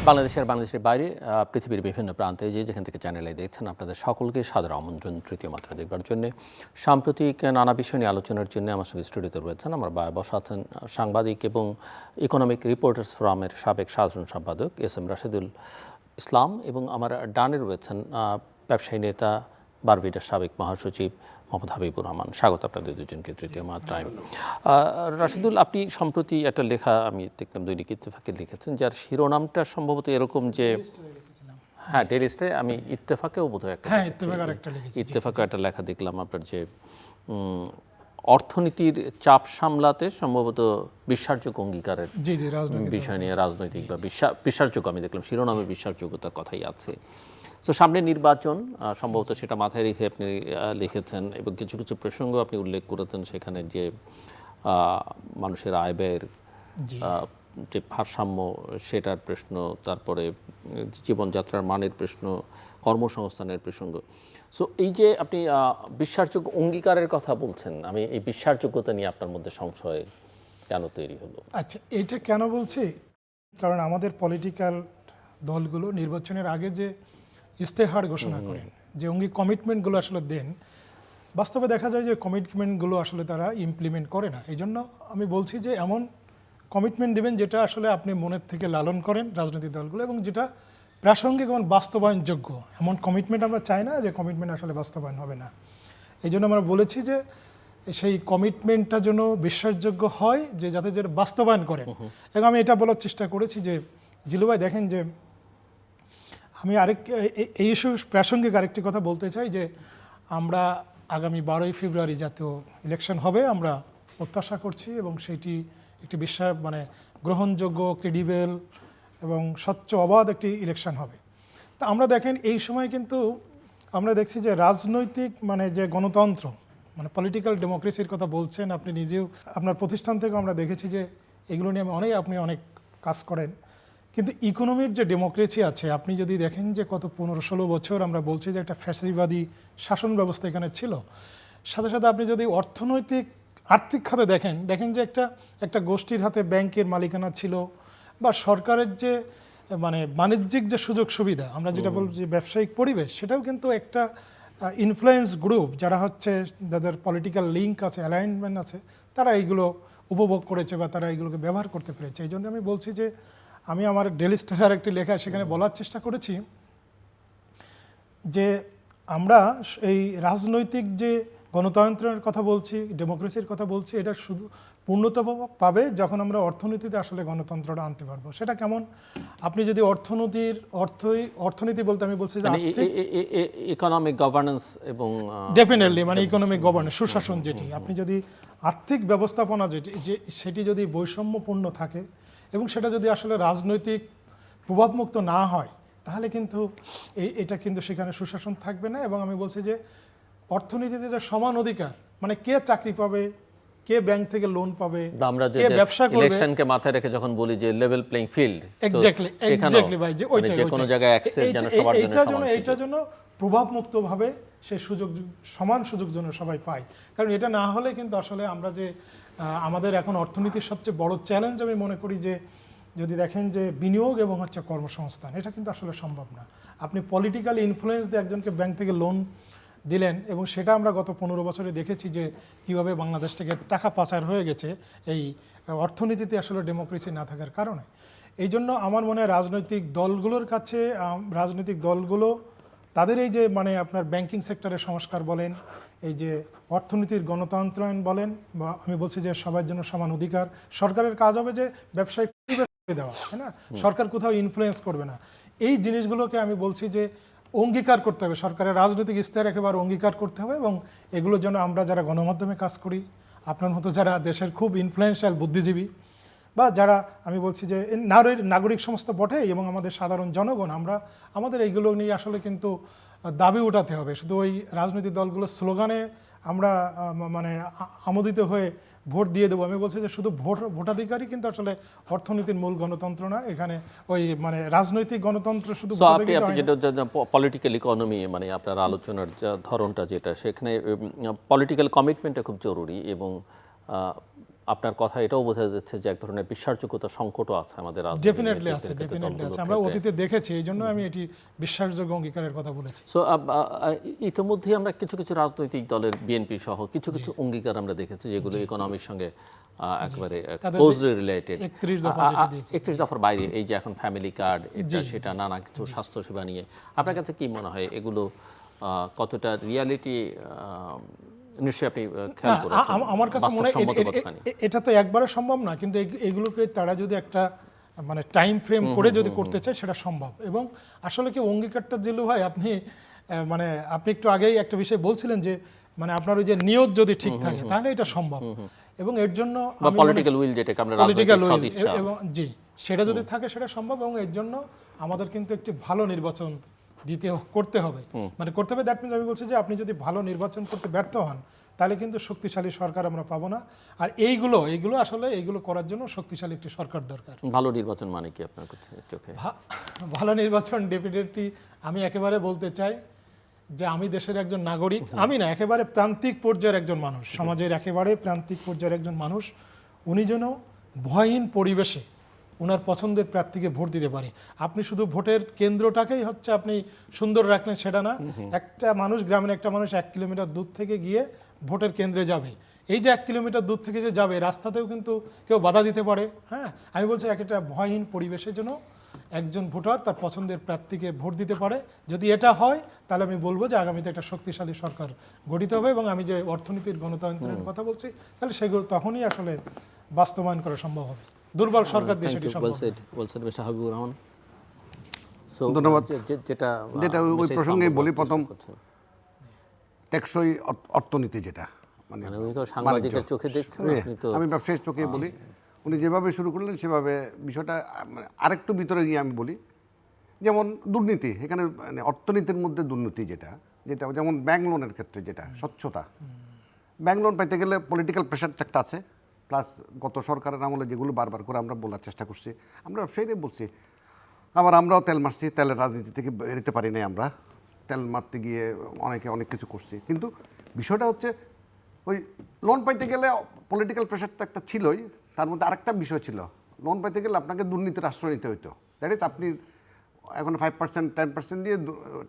বাংলাদেশের বাইরে পৃথিবীর বিভিন্ন প্রান্তে যেখান থেকে চ্যানেলে দেখছেন আপনাদের সকলকে সাদর আমন্ত্রণ তৃতীয় মাত্রা দেখবার জন্য। সাম্প্রতিক নানা বিষয় নিয়ে আলোচনার জন্য আমার সঙ্গে স্টুডিওতে রয়েছেন আমার বসা আছেন সাংবাদিক এবং ইকোনমিক রিপোর্টার্স ফোরামের সাবেক সাধারণ সম্পাদক এস.এম. রাশেদুল ইসলাম, এবং আমার ডানে রয়েছেন ব্যবসায়ী নেতা বারবিডার সাবেক মহাসচিব মোহাম্মদ হাবিবুর রহমান। স্বাগত আপনাদের দুজনকে তৃতীয় মাত্রায়। রাশেদুল, আপনি সম্প্রতি একটা লেখা আমি দেখলাম দৈনিক ইত্তেফাকে লিখেছেন, যার শিরোনামটা সম্ভবত এরকম যে ডেইলি স্টারে, আমি ইত্তেফাকেও বোধহয় ইত্তেফাকে একটা লেখা দেখলাম আপনার, যে অর্থনীতির চাপ সামলাতে সম্ভবত বিশ্বাসযোগ্য অঙ্গীকারের বিষয় নিয়ে রাজনৈতিক বা বিশ্বাসযোগ্য, আমি দেখলাম শিরোনামে বিশ্বাসযোগ্যতার কথাই আছে। তো সামনে নির্বাচন, সম্ভবত সেটা মাথায় রেখে আপনি লিখেছেন, এবং কিছু কিছু প্রসঙ্গ আপনি উল্লেখ করেছেন সেখানে, যে মানুষের আয় ব্যয়ের যে ভারসাম্য সেটার প্রশ্ন, তারপরে জীবনযাত্রার মানের প্রশ্ন, কর্মসংস্থানের প্রসঙ্গ। সো এই যে আপনি বিশ্বাসযোগ্য অঙ্গীকারের কথা বলছেন, আমি এই বিশ্বাসযোগ্যতা নিয়ে আপনার মধ্যে সংশয় কেন তৈরি হলো? আচ্ছা, এইটা কেন বলছি, কারণ আমাদের পলিটিক্যাল দলগুলো নির্বাচনের আগে যে ইস্তেহার ঘোষণা করেন, যে কমিটমেন্টগুলো আসলে দেন, বাস্তবে দেখা যায় যে কমিটমেন্টগুলো আসলে তারা ইমপ্লিমেন্ট করে না। এই জন্য আমি বলছি যে এমন কমিটমেন্ট দেবেন যেটা আসলে আপনি মনের থেকে লালন করেন রাজনৈতিক দলগুলো, এবং যেটা প্রাসঙ্গিক এবং বাস্তবায়নযোগ্য। এমন কমিটমেন্ট আমরা চাই না যে কমিটমেন্ট আসলে বাস্তবায়ন হবে না। এই জন্য আমরা বলেছি যে সেই কমিটমেন্টটা যেন বিশ্বাসযোগ্য হয়, যে যাতে যেটা বাস্তবায়ন করেন। এবং আমি এটা বলার চেষ্টা করেছি যে জিলু ভাই, দেখেন যে আমি এই ইস্যু প্রাসঙ্গিক আরেকটি কথা বলতে চাই, যে আমরা আগামী 12ই ফেব্রুয়ারি জাতীয় ইলেকশন হবে, আমরা প্রত্যাশা করছি, এবং সেটি একটি গ্রহণযোগ্য, ক্রেডিবল এবং স্বচ্ছ অবাধ একটি ইলেকশন হবে। তা আমরা দেখেন এই সময় কিন্তু আমরা দেখছি যে রাজনৈতিক যে গণতন্ত্র, পলিটিক্যাল ডেমোক্রেসির কথা বলছেন আপনি নিজেও, আপনার প্রতিষ্ঠান থেকে আমরা দেখেছি যে এগুলো নিয়ে আপনি অনেক কাজ করেন। কিন্তু ইকোনমির যে ডেমোক্রেসি আছে, আপনি যদি দেখেন যে গত 15-16 বছর আমরা বলছি যে একটা ফ্যাসিবাদী শাসন ব্যবস্থা এখানে ছিল। সাথে সাথে আপনি যদি আর্থিক খাতে দেখেন যে একটা গোষ্ঠীর হাতে ব্যাংকের মালিকানা ছিল, বা সরকারের যে বাণিজ্যিক যে সুযোগ সুবিধা, আমরা যেটা বলছি যে ব্যবসায়িক পরিবেশ, সেটাও কিন্তু একটা ইনফ্লুয়েন্স গ্রুপ যারা যাদের পলিটিক্যাল লিঙ্ক আছে, অ্যালাইনমেন্ট আছে, তারা এইগুলো উপভোগ করেছে বা তারা এইগুলোকে ব্যবহার করতে পেরেছে। এই জন্য আমি বলছি যে আমি আমার ডেইলি স্টারের একটি লেখা সেখানে বলার চেষ্টা করেছি যে আমরা এই রাজনৈতিক যে গণতন্ত্রের কথা বলছি, ডেমোক্রেসির কথা বলছি, এটা শুধু পূর্ণতা পাবে যখন আমরা অর্থনীতিতে আসলে গণতন্ত্রটা আনতে পারবো। সেটা কেমন? আপনি যদি অর্থনীতি বলতে আমি বলছি যে ইকোনমিক গভর্নেন্স, এবং ডেফিনেটলি ইকোনমিক গভর্নেন্স, সুশাসন, যেটি আপনি যদি আর্থিক ব্যবস্থাপনা সেটি যদি বৈষম্যপূর্ণ থাকে, এবং সেটা যদি আসলে রাজনৈতিক প্রভাবমুক্ত না হয়, তাহলে কিন্তু এটা কিন্তু সেখানে সুশাসন থাকবে না। এবং আমি বলছি যে অর্থনীতিতে যে সমান অধিকার, কে চাকরি পাবে, কে ব্যাংক থেকে লোন পাবে, আমরা যে ব্যবসা করবে, ইলেকশনকে মাথায় রেখে যখন বলি যে লেভেল প্লেইং ফিল্ড, এক্স্যাক্টলি ভাই, যে যে কোনো জায়গায় অ্যাক্সেস যেন সবার জন্য সমান, এইটার জন্য প্রভাবমুক্তভাবে সেই সমান সুযোগ যেন সবাই পায়। কারণ এটা না হলে কিন্তু আসলে আমরা যে আমাদের এখন অর্থনীতির সবচেয়ে বড় চ্যালেঞ্জ আমি মনে করি যে যদি দেখেন যে বিনিয়োগ এবং কর্মসংস্থান, এটা কিন্তু আসলে সম্ভব না। আপনি পলিটিক্যাল ইনফ্লুয়েন্স দিয়ে একজনকে ব্যাংক থেকে লোন দিলেন, এবং সেটা আমরা গত 15 বছরে দেখেছি যে কিভাবে বাংলাদেশ থেকে টাকা পাচার হয়ে গেছে এই অর্থনীতিতে আসলে ডেমোক্রেসি না থাকার কারণে। এই জন্য আমার মনে হয় রাজনৈতিক দলগুলো তাদের এই যে আপনার ব্যাংকিং সেক্টরের সংস্কার বলেন, এই যে অর্থনীতির গণতন্ত্রায়ন বলেন, বা আমি বলছি যে সবার জন্য সমান অধিকার, সরকারের কাজ হবে যে ব্যবসায়িক দেওয়া, তাই না? সরকার কোথাও ইনফ্লুয়েন্স করবে না। এই জিনিসগুলোকে আমি বলছি যে অঙ্গীকার করতে হবে, সরকারের রাজনৈতিক ইস্তেহার একেবারে অঙ্গীকার করতে হবে, এবং এগুলোর জন্য আমরা যারা গণমাধ্যমে কাজ করি, আপনার মতো যারা দেশের খুব ইনফ্লুয়েন্সিয়াল বুদ্ধিজীবী, বা যারা আমি বলছি যে নাগরিক সমস্ত বটে, এবং আমাদের সাধারণ জনগণ, আমাদের এইগুলো নিয়ে আসলে কিন্তু দাবি উঠাতে হবে। শুধু ওই রাজনৈতিক দলগুলোর স্লোগানে আমরা আমোদিত হয়ে ভোট দিয়ে দেবো, আমি বলছি যে শুধু ভোটাধিকারই কিন্তু আসলে অর্থনীতির মূল গণতন্ত্র না। এখানে ওই রাজনৈতিক গণতন্ত্র শুধু পলিটিক্যাল ইকোনমি, আপনার আলোচনার ধরনটা যেটা, সেখানে পলিটিক্যাল কমিটমেন্টটা খুব জরুরি, এবং আপনার কথা এটাও বোঝা যাচ্ছে যে এক ধরনের বিশ্বাসযোগ্যতা সংকটও আছে আমাদের রাজনৈতিক ডেফিনেটলি আছে, নেতৃত্বের ক্ষেত্রে, ডেফিনেটলি আছে। দলগুলোর আমরা ক্ষেত্রে। অতীতে দেখেছি, এই জন্য আমি এটি বিশ্বাসযোগ্য অঙ্গীকারের কথা বলেছি। সো ইতিমধ্যে আমরা কিছু কিছু রাজনৈতিক দলের বিএনপি সহ কিছু কিছু অঙ্গীকার আমরা দেখেছি যেগুলো ইকোনমির সঙ্গে একেবারে তাদের ক্লোজলি রিলেটেড। 31 দফা যেটা দিয়েছে। 31 দফার বাইরে এই যে এখন ফ্যামিলি কার্ড, এটা সেটা নানা কিছু স্বাস্থ্যসেবা নিয়ে আপনার কাছে কি মনে হয় এগুলো কতটা রিয়ালিটি? নিশ্চয়ই আপনি খেয়াল করেছেন। আমার কাছে মনে হয় বাস্তবসম্মত কতখানি? এটা তো একবারে সম্ভব না, কিন্তু এগুলোকে তারা যদি একটা মানে টাইম ফ্রেম করে যদি করতে চায় সেটা সম্ভব। এবং আসলে কি অঙ্গীকারটা জিল্লু ভাই, আপনি মানে আপনি একটু আগেই একটা বিষয় বলছিলেন যে মানে আপনার ওই যে নিয়ত যদি ঠিক থাকে তাহলে এটা সম্ভব। এবং এর জন্য পলিটিক্যাল উইল, যেটাকে আমরা পলিটিক্যাল রাজনৈতিক সদিচ্ছা। এবং জি, সেটা যদি থাকে সেটা সম্ভব। এবং এর জন্য আমাদের কিন্তু একটি ভালো নির্বাচন করতে হবে, মানে করতে হবে। দ্যাট মিনস আমি বলছি যে আপনি যদি ভালো নির্বাচন করতে ব্যর্থ হন তাহলে কিন্তু শক্তিশালী সরকার আমরা পাবো না। আর এইগুলো আসলে এইগুলো করার জন্য শক্তিশালী একটি সরকার দরকার। ভালো নির্বাচন মানে কি আপনার চোখে? ভালো নির্বাচন ডেফিনেটলি আমি একেবারে বলতে চাই যে আমি দেশের একজন নাগরিক, আমি না, একেবারে প্রান্তিক পর্যায়ের একজন মানুষ, সমাজের একেবারে প্রান্তিক পর্যায়ের একজন মানুষ, উনি যেন ভয়হীন পরিবেশে ওনার পছন্দের প্রার্থীকে ভোট দিতে পারে। আপনি শুধু ভোটের কেন্দ্রটাকেই হচ্ছে আপনি সুন্দর রাখলেন সেটা না। একটা মানুষ, গ্রামের একটা মানুষ 1 কিলোমিটার দূর থেকে গিয়ে ভোটের কেন্দ্রে যাবে, এই যে 1 কিলোমিটার দূর থেকে যে যাবে রাস্তাতেও কিন্তু কেউ বাধা দিতে পারে। হ্যাঁ, আমি বলছি একটা ভয়হীন পরিবেশে যেন একজন ভোটার তার পছন্দের প্রার্থীকে ভোট দিতে পারে। যদি এটা হয় তাহলে আমি বলবো যে আগামীতে একটা শক্তিশালী সরকার গঠিত হবে। এবং আমি যে অর্থনীতির গণতন্ত্রের কথা বলছি তাহলে সেগুলো তখনই আসলে বাস্তবায়ন করা সম্ভব হবে। দুর্বল সরকার দিয়ে সেটি সম্ভব নয়। বলছেন মিস্টার হাবিবুর রহমান। ধন্যবাদ। যেটা ওই প্রসঙ্গে বলি, প্রথম টেকসই অর্থনীতি, যেটা মানে উনি তো সাংবাদিকের চোখে দেখছেন, আপনি তো আমি ব্যবসায়ীর চোখে বলি। উনি যেভাবে শুরু করলেন সেভাবে বিষয়টা মানে আরেকটু ভিতরে গিয়ে আমি বলি, যেমন দুর্নীতি, এখানে মানে অর্থনীতির মধ্যে দুর্নীতি যেটা যেমন ব্যাংক লোনের ক্ষেত্রে যেটা স্বচ্ছতা, ব্যাংক লোন পাইতে গেলে পলিটিক্যাল প্রেশারটা একটা আছে, প্লাস গত সরকারের আমলে যেগুলো বারবার করে আমরা বলার চেষ্টা করছি, আমরা ব্যবসায়ীরাই বলছি, আবার আমরাও তেল মারছি, তেলের রাজনীতি থেকে বেরোতে পারি নাই, আমরা তেল মারতে গিয়ে অনেকে অনেক কিছু করছি। কিন্তু বিষয়টা হচ্ছে ওই লোন পাইতে গেলে পলিটিক্যাল প্রেশারটা একটা ছিলই, তার মধ্যে আরেকটা বিষয় ছিল, লোন পাইতে গেলে আপনাকে দুর্নীতির আশ্রয় নিতে হইতো। দ্যাট ইজ আপনি এখন 5% 10% দিয়ে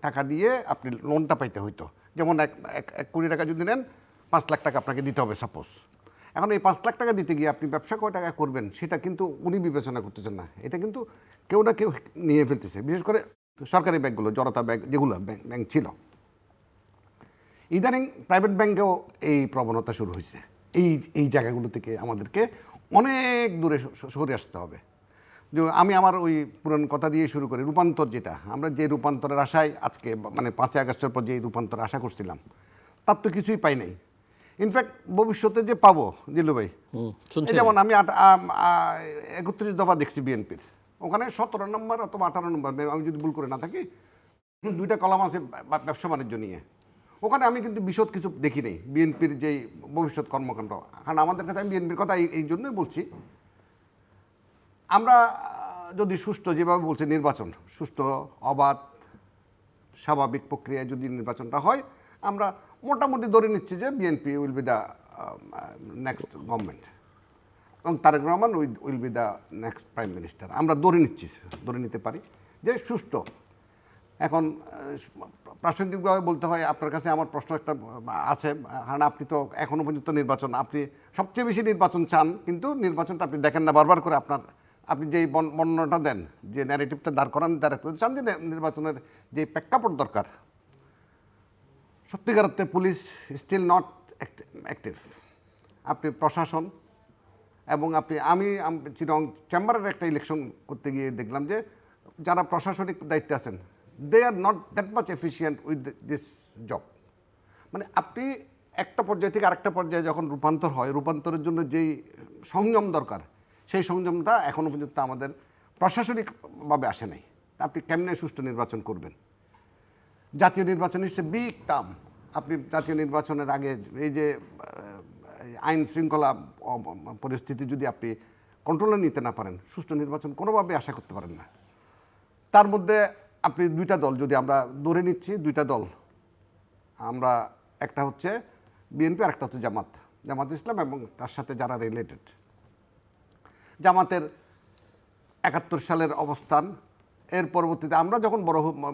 টাকা দিয়ে আপনি লোনটা পাইতে হইতো। যেমন 1 কোটি টাকা যদি নেন 5 লাখ টাকা আপনাকে দিতে হবে সাপোজ। এখন এই 5 লাখ টাকা দিতে গিয়ে আপনি ব্যবসা কয় টাকা করবেন সেটা কিন্তু উনি বিবেচনা করতেছেন না, এটা কিন্তু কেউ না কেউ নিয়ে ফেলতেছে। বিশেষ করে সরকারি ব্যাংকগুলো, জনতা ব্যাংক যেগুলো ব্যাংক ছিল, ইদানিং প্রাইভেট ব্যাংকেও এই প্রবণতা শুরু হয়েছে। এই জায়গাগুলো থেকে আমাদেরকে অনেক দূরে সরে আসতে হবে। যে আমি আমার ওই পুরান কথা দিয়ে শুরু করি, রূপান্তর, যেটা আমরা যে রূপান্তরের আশায় আজকে মানে 5 আগস্টের পর যে রূপান্তর আশা করছিলাম তার তো কিছুই পাই নাই। ইনফ্যাক্ট ভবিষ্যতে যে পাবো জিল্লু ভাই, যেমন আমি 31 দফা দেখছি বিএনপির, ওখানে 17 নম্বর অথবা 18 নম্বর, আমি যদি ভুল করে না থাকি, 2টা কলাম আছে ব্যবসা বাণিজ্য নিয়ে। ওখানে আমি কিন্তু বিশদ কিছু দেখি নেই বিএনপির যেই ভবিষ্যৎ কর্মকাণ্ড। কারণ আমাদের কাছে আমি বিএনপির কথা এই জন্যই বলছি, আমরা যদি সুষ্ঠু, যেভাবে বলছি নির্বাচন সুষ্ঠু, অবাধ, স্বাভাবিক প্রক্রিয়ায় যদি নির্বাচনটা হয়, আমরা মোটামুটি ধরে নিচ্ছি যে BNP will be the next government এবং Tarique Rahman will be the next prime minister. আমরা ধরে নিতে পারি যে সুষ্ঠু। এখন প্রাসঙ্গিকভাবে বলতে হয়, আপনার কাছে আমার প্রশ্ন একটা আছে, কারণ আপনি তো এখনও পর্যন্ত নির্বাচন, আপনি সবচেয়ে বেশি নির্বাচন চান, কিন্তু নির্বাচনটা আপনি দেখেন না, বারবার করে আপনি যেই বর্ণনাটা দেন, যে ন্যারেটিভটা দাঁড় করান, চান যে নির্বাচনের যে প্রেক্ষাপট দরকার, সত্যিকার অর্থে পুলিশ স্টিল নট অ্যাক্টিভ। আপনি প্রশাসন এবং আমি চিরং চেম্বারের একটা ইলেকশন করতে গিয়ে দেখলাম যে যারা প্রশাসনিক দায়িত্বে আছেন, they are not that much efficient with this job. মানে আপনি একটা পর্যায় থেকে আরেকটা পর্যায়ে যখন রূপান্তর হয়, রূপান্তরের জন্য যেই সংযম দরকার, সেই সংযমটা এখনও পর্যন্ত আমাদের প্রশাসনিকভাবে আসে নাই। আপনি কেমনে সুষ্ঠু নির্বাচন করবেন? জাতীয় নির্বাচন হচ্ছে বিগ টার্ম। আপনি জাতীয় নির্বাচনের আগে এই যে আইন শৃঙ্খলা পরিস্থিতি যদি আপনি কন্ট্রোলে নিতে না পারেন, সুষ্ঠু নির্বাচন কোনোভাবে আশা করতে পারেন না। তার মধ্যে আপনি 2টা দল, যদি আমরা ধরে নিচ্ছি 2টা দল, আমরা একটা হচ্ছে বিএনপি আর একটা হচ্ছে জামাত, জামাত ইসলাম এবং তার সাথে যারা রিলেটেড। জামাতের 71 সালের অবস্থান, এর পরবর্তীতে আমরা যখন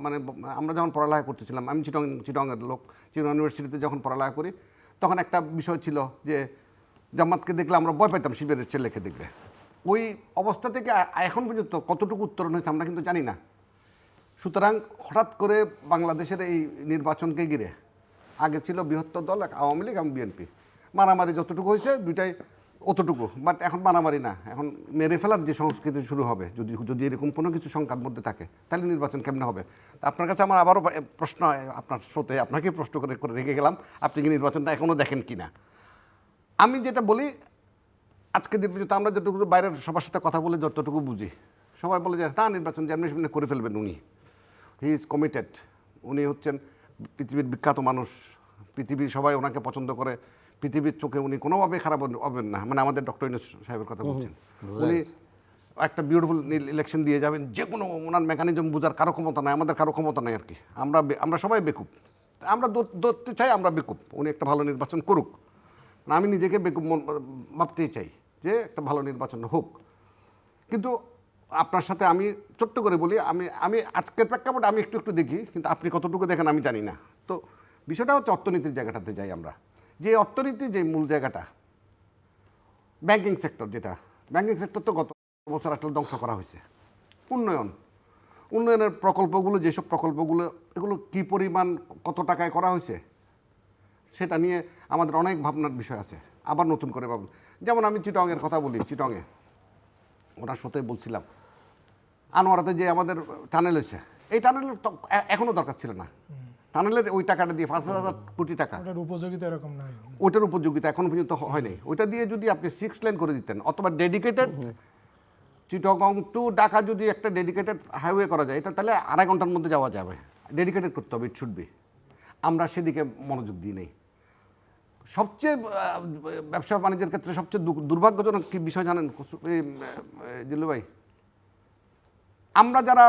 মানে আমরা যখন পড়ালেখা করতেছিলাম, আমি চিটংয়ের লোক, চিটং ইউনিভার্সিটিতে যখন পড়ালেখা করি, তখন একটা বিষয় ছিল যে জামাতকে দেখলে আমরা ভয় পেতাম, শিবিরের ছেলেকে দেখলে। ওই অবস্থা থেকে এখন পর্যন্ত কতটুকু উত্তরণ হয়েছে আমরা কিন্তু জানি না। সুতরাং হঠাৎ করে বাংলাদেশের এই নির্বাচনকে ঘিরে, আগে ছিল বৃহত্তর দল আওয়ামী লীগ এবং বিএনপি, মারামারি যতটুকু হয়েছে দুইটাই অতটুকু, বাট এখন মারামারি না, এখন মেরে ফেলার যে সংস্কৃতি শুরু হবে, যদি এরকম কোনো কিছু সংখ্যার মধ্যে থাকে, তাহলে নির্বাচন কেমনে হবে? আপনার কাছে আমার আবারও প্রশ্ন, আপনার শ্রোতে আপনাকে প্রশ্ন করে রেখে গেলাম, আপনি কি নির্বাচনটা এখনও দেখেন কি না? আমি যেটা বলি, আজকে দিন পর্যন্ত আমরা যতটুকু বাইরের সবার সাথে কথা বলে যতটুকু বুঝি, সবাই বলে যে না, নির্বাচন যেমনি করে ফেলবেন উনি, হি ইজ কমিটেড, উনি হচ্ছেন পৃথিবীর বিখ্যাত মানুষ, পৃথিবীর সবাই ওনাকে পছন্দ করে, পৃথিবীর চোখে উনি কোনোভাবে খারাপ হবেন না, মানে আমাদের ডক্টর ইউনূস সাহেবের কথা বলছেন। উনি একটা বিউটিফুল ইলেকশন দিয়ে যাবেন, যে কোনো ওনার মেকানিজম বোঝার কারো ক্ষমতা নাই, আমাদের কারো ক্ষমতা নাই আর কি। আমরা সবাই বেকুব, আমরা ধরতে চাই আমরা বেকুব, উনি একটা ভালো নির্বাচন করুক। আমি নিজেকে বেকুব ভাবতেই চাই যে একটা ভালো নির্বাচন হোক। কিন্তু আপনার সাথে আমি ছোট্ট করে বলি, আমি আজকের প্রেক্ষাপটে আমি একটু দেখি, কিন্তু আপনি কতটুকু দেখেন আমি জানি না। তো বিষয়টা হচ্ছে অর্থনীতির জায়গাটাতে যাই আমরা, যে অর্থনীতি যে মূল জায়গাটা, ব্যাংকিং সেক্টর, যেটা ব্যাংকিং সেক্টর তো গত বছর আসলে ধ্বংস করা হয়েছে। উন্নয়নের প্রকল্পগুলো, যেসব প্রকল্পগুলো, এগুলো কী পরিমাণ কত টাকায় করা হয়েছে সেটা নিয়ে আমাদের অনেক ভাবনার বিষয় আছে। আবার নতুন করে ভাবুন, যেমন আমি চিটংয়ের কথা বলি, চিটংয়ে ওনার সাথে বলছিলাম, আনোয়ারাতে যে আমাদের টানেল হয়েছে, এই টানেলের এখনও দরকার ছিল না। টানেলের ওই টাকাটা দিয়ে 5,000 কোটি টাকা, ওটার উপযোগিতা এরকম নাই, ওইটার উপযোগিতা এখন পর্যন্ত হয়নি। ওইটা দিয়ে যদি আপনি 6 লেন করে দিতেন, অথবা ডেডিকেটেড চিটগং টু ঢাকা যদি একটা ডেডিকেটেড হাইওয়ে করা যায়, এটা তাহলে 2.5 ঘন্টার মধ্যে যাওয়া যাবে। ডেডিকেটেড করতে হবে, ইট শুড বি। আমরা সেদিকে মনোযোগ দিই নেই। সবচেয়ে ব্যবসা বাণিজ্যের ক্ষেত্রে সবচেয়ে দুর্ভাগ্যজনক কি বিষয় জানেন জিল্লু ভাই? আমরা যারা